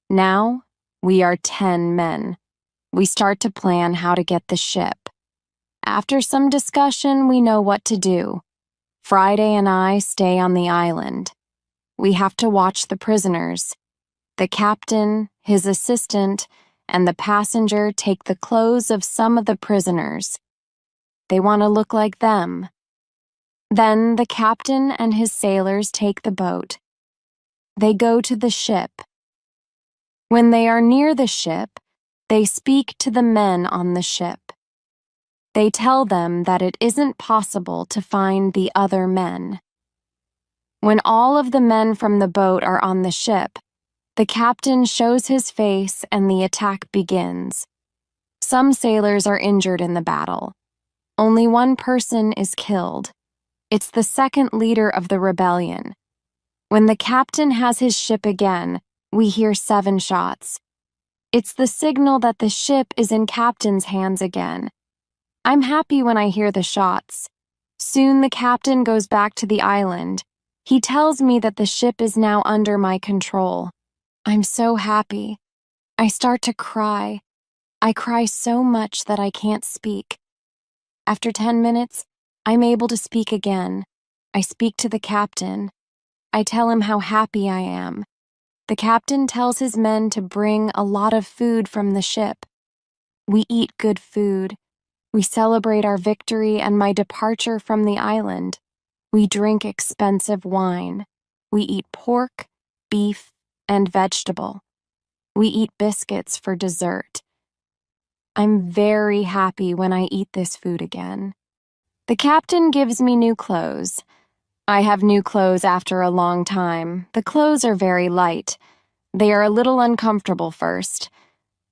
Now, we are 10 men. We start to plan how to get the ship. After some discussion, we know what to do. Friday and I stay on the island. We have to watch the prisoners. The captain, his assistant, and the passenger take the clothes of some of the prisoners. They want to look like them. Then the captain and his sailors take the boat. They go to the ship. When they are near the ship, they speak to the men on the ship. They tell them that it isn't possible to find the other men. When all of the men from the boat are on the ship, the captain shows his face and the attack begins. Some sailors are injured in the battle. Only 1 person is killed. It's the 2nd leader of the rebellion. When the captain has his ship again, we hear 7 shots. It's the signal that the ship is in captain's hands again. I'm happy when I hear the shots. Soon the captain goes back to the island. He tells me that the ship is now under my control. I'm so happy. I start to cry. I cry so much that I can't speak. After 10 minutes, I'm able to speak again. I speak to the captain. I tell him how happy I am. The captain tells his men to bring a lot of food from the ship. We eat good food. We celebrate our victory and my departure from the island. We drink expensive wine. We eat pork, beef, and vegetable. We eat biscuits for dessert. I'm very happy when I eat this food again. The captain gives me new clothes. I have new clothes after a long time. The clothes are very light. They are a little uncomfortable first,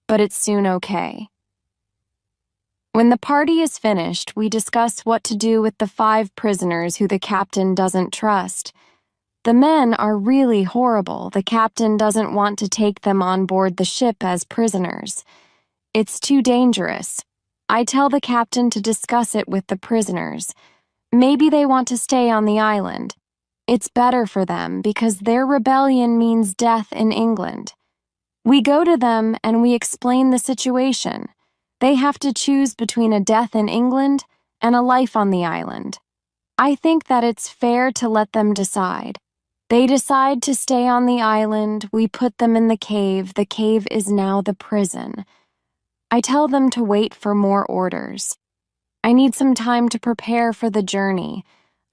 but it's soon okay. When the party is finished, we discuss what to do with the 5 prisoners who the captain doesn't trust. The men are really horrible. The captain doesn't want to take them on board the ship as prisoners. It's too dangerous. I tell the captain to discuss it with the prisoners. Maybe they want to stay on the island. It's better for them because their rebellion means death in England. We go to them and we explain the situation. They have to choose between a death in England and a life on the island. I think that it's fair to let them decide. They decide to stay on the island. We put them in the cave. The cave is now the prison. I tell them to wait for more orders. I need some time to prepare for the journey.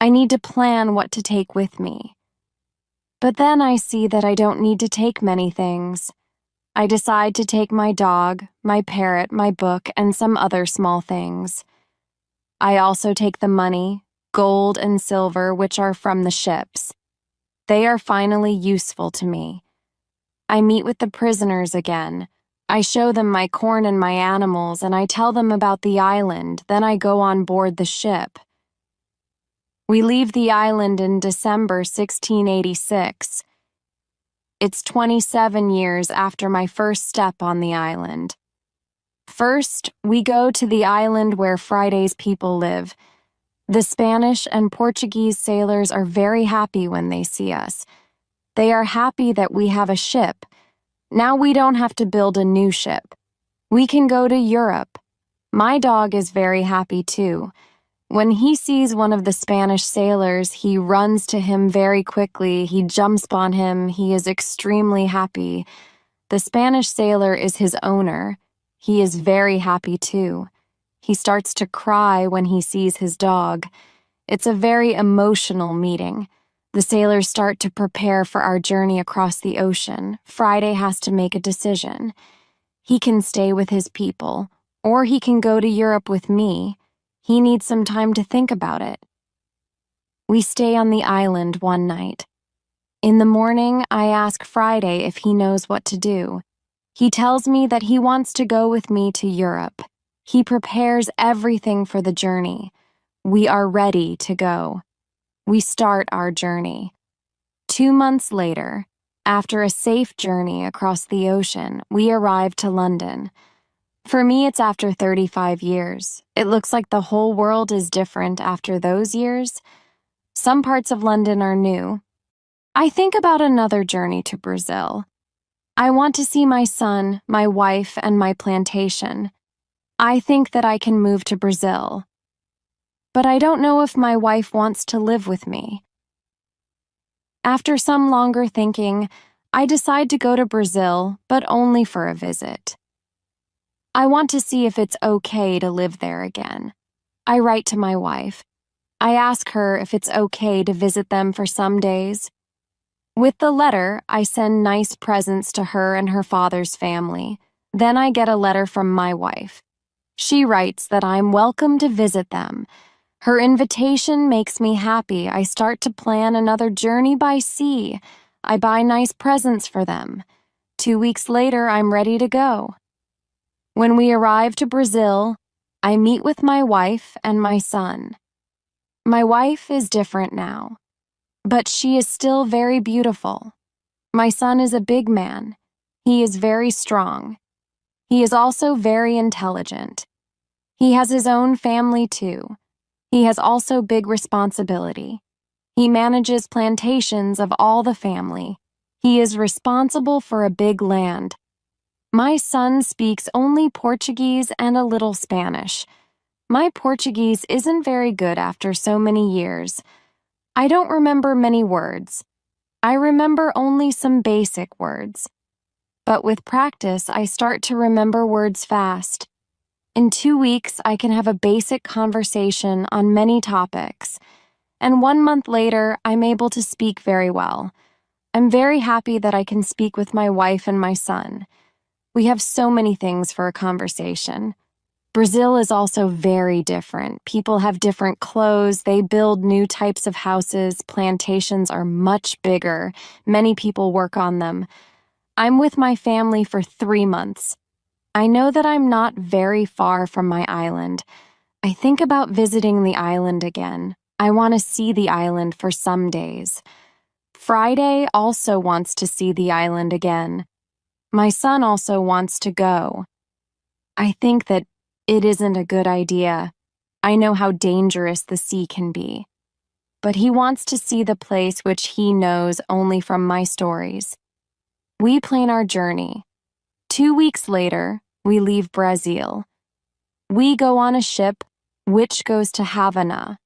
I need to plan what to take with me. But then I see that I don't need to take many things. I decide to take my dog, my parrot, my book, and some other small things. I also take the money, gold and silver, which are from the ships. They are finally useful to me. I meet with the prisoners again. I show them my corn and my animals, and I tell them about the island. Then I go on board the ship. We leave the island in December 1686. It's 27 years after my first step on the island. First, we go to the island where Friday's people live. The Spanish and Portuguese sailors are very happy when they see us. They are happy that we have a ship. Now we don't have to build a new ship. We can go to Europe. My dog is very happy too. When he sees one of the Spanish sailors, he runs to him very quickly. He jumps on him. He is extremely happy. The Spanish sailor is his owner. He is very happy too. He starts to cry when he sees his dog. It's a very emotional meeting. The sailors start to prepare for our journey across the ocean. Friday has to make a decision. He can stay with his people, or he can go to Europe with me. He needs some time to think about it. We stay on the island one night. In the morning, I ask Friday if he knows what to do. He tells me that he wants to go with me to Europe. He prepares everything for the journey. We are ready to go. We start our journey. 2 months later, after a safe journey across the ocean, we arrive to London. For me, it's after 35 years. It looks like the whole world is different after those years. Some parts of London are new. I think about another journey to Brazil. I want to see my son, my wife, and my plantation. I think that I can move to Brazil. But I don't know if my wife wants to live with me. After some longer thinking, I decide to go to Brazil, but only for a visit. I want to see if it's okay to live there again. I write to my wife. I ask her if it's okay to visit them for some days. With the letter, I send nice presents to her and her father's family. Then I get a letter from my wife. She writes that I'm welcome to visit them. Her invitation makes me happy. I start to plan another journey by sea. I buy nice presents for them. 2 weeks later, I'm ready to go. When we arrive to Brazil, I meet with my wife and my son. My wife is different now, but she is still very beautiful. My son is a big man. He is very strong. He is also very intelligent. He has his own family too. He has also big responsibility. He manages plantations of all the family. He is responsible for a big land. My son speaks only Portuguese and a little Spanish. My Portuguese isn't very good after so many years. I don't remember many words. I remember only some basic words. But with practice, I start to remember words fast. In 2 weeks, I can have a basic conversation on many topics. And 1 month later, I'm able to speak very well. I'm very happy that I can speak with my wife and my son. We have so many things for a conversation. Brazil is also very different. People have different clothes. They build new types of houses. Plantations are much bigger. Many people work on them. I'm with my family for 3 months. I know that I'm not very far from my island. I think about visiting the island again. I want to see the island for some days. Friday also wants to see the island again. My son also wants to go. I think that it isn't a good idea. I know how dangerous the sea can be. But he wants to see the place which he knows only from my stories. We plan our journey. 2 weeks later, we leave Brazil. We go on a ship which goes to Havana.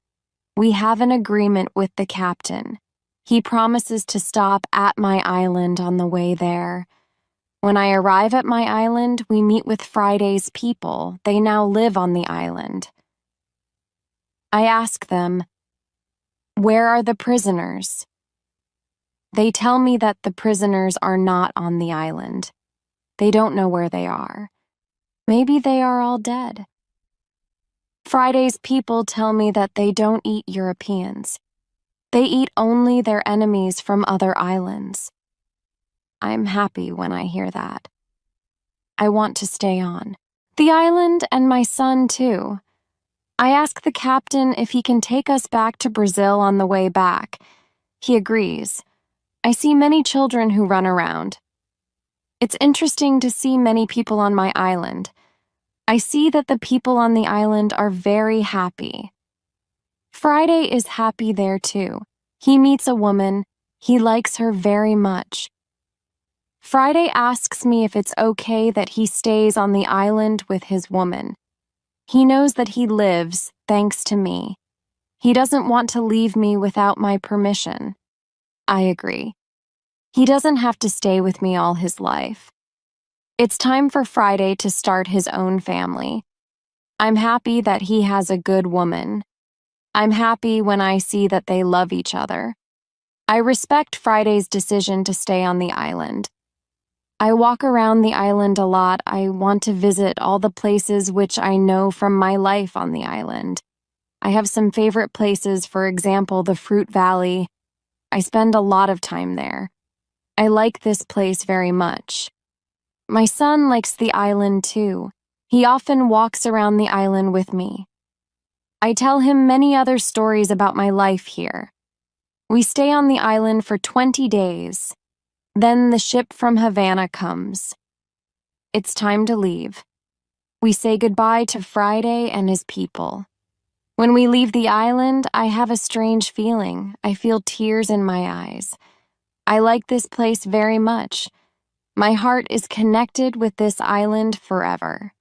We have an agreement with the captain. He promises to stop at my island on the way there. When I arrive at my island, we meet with Friday's people. They now live on the island. I ask them, "Where are the prisoners?" They tell me that the prisoners are not on the island. They don't know where they are. Maybe they are all dead. Friday's people tell me that they don't eat Europeans. They eat only their enemies from other islands. I'm happy when I hear that. I want to stay on the island and my son too. I ask the captain if he can take us back to Brazil on the way back. He agrees. I see many children who run around. It's interesting to see many people on my island. I see that the people on the island are very happy. Friday is happy there too. He meets a woman. He likes her very much. Friday asks me if it's okay that he stays on the island with his woman. He knows that he lives thanks to me. He doesn't want to leave me without my permission. I agree. He doesn't have to stay with me all his life. It's time for Friday to start his own family. I'm happy that he has a good woman. I'm happy when I see that they love each other. I respect Friday's decision to stay on the island. I walk around the island a lot. I want to visit all the places which I know from my life on the island. I have some favorite places, for example, the Fruit Valley. I spend a lot of time there. I like this place very much. My son likes the island too. He often walks around the island with me. I tell him many other stories about my life here. We stay on the island for 20 days. Then the ship from Havana comes. It's time to leave. We say goodbye to Friday and his people. When we leave the island, I have a strange feeling. I feel tears in my eyes. I like this place very much. My heart is connected with this island forever.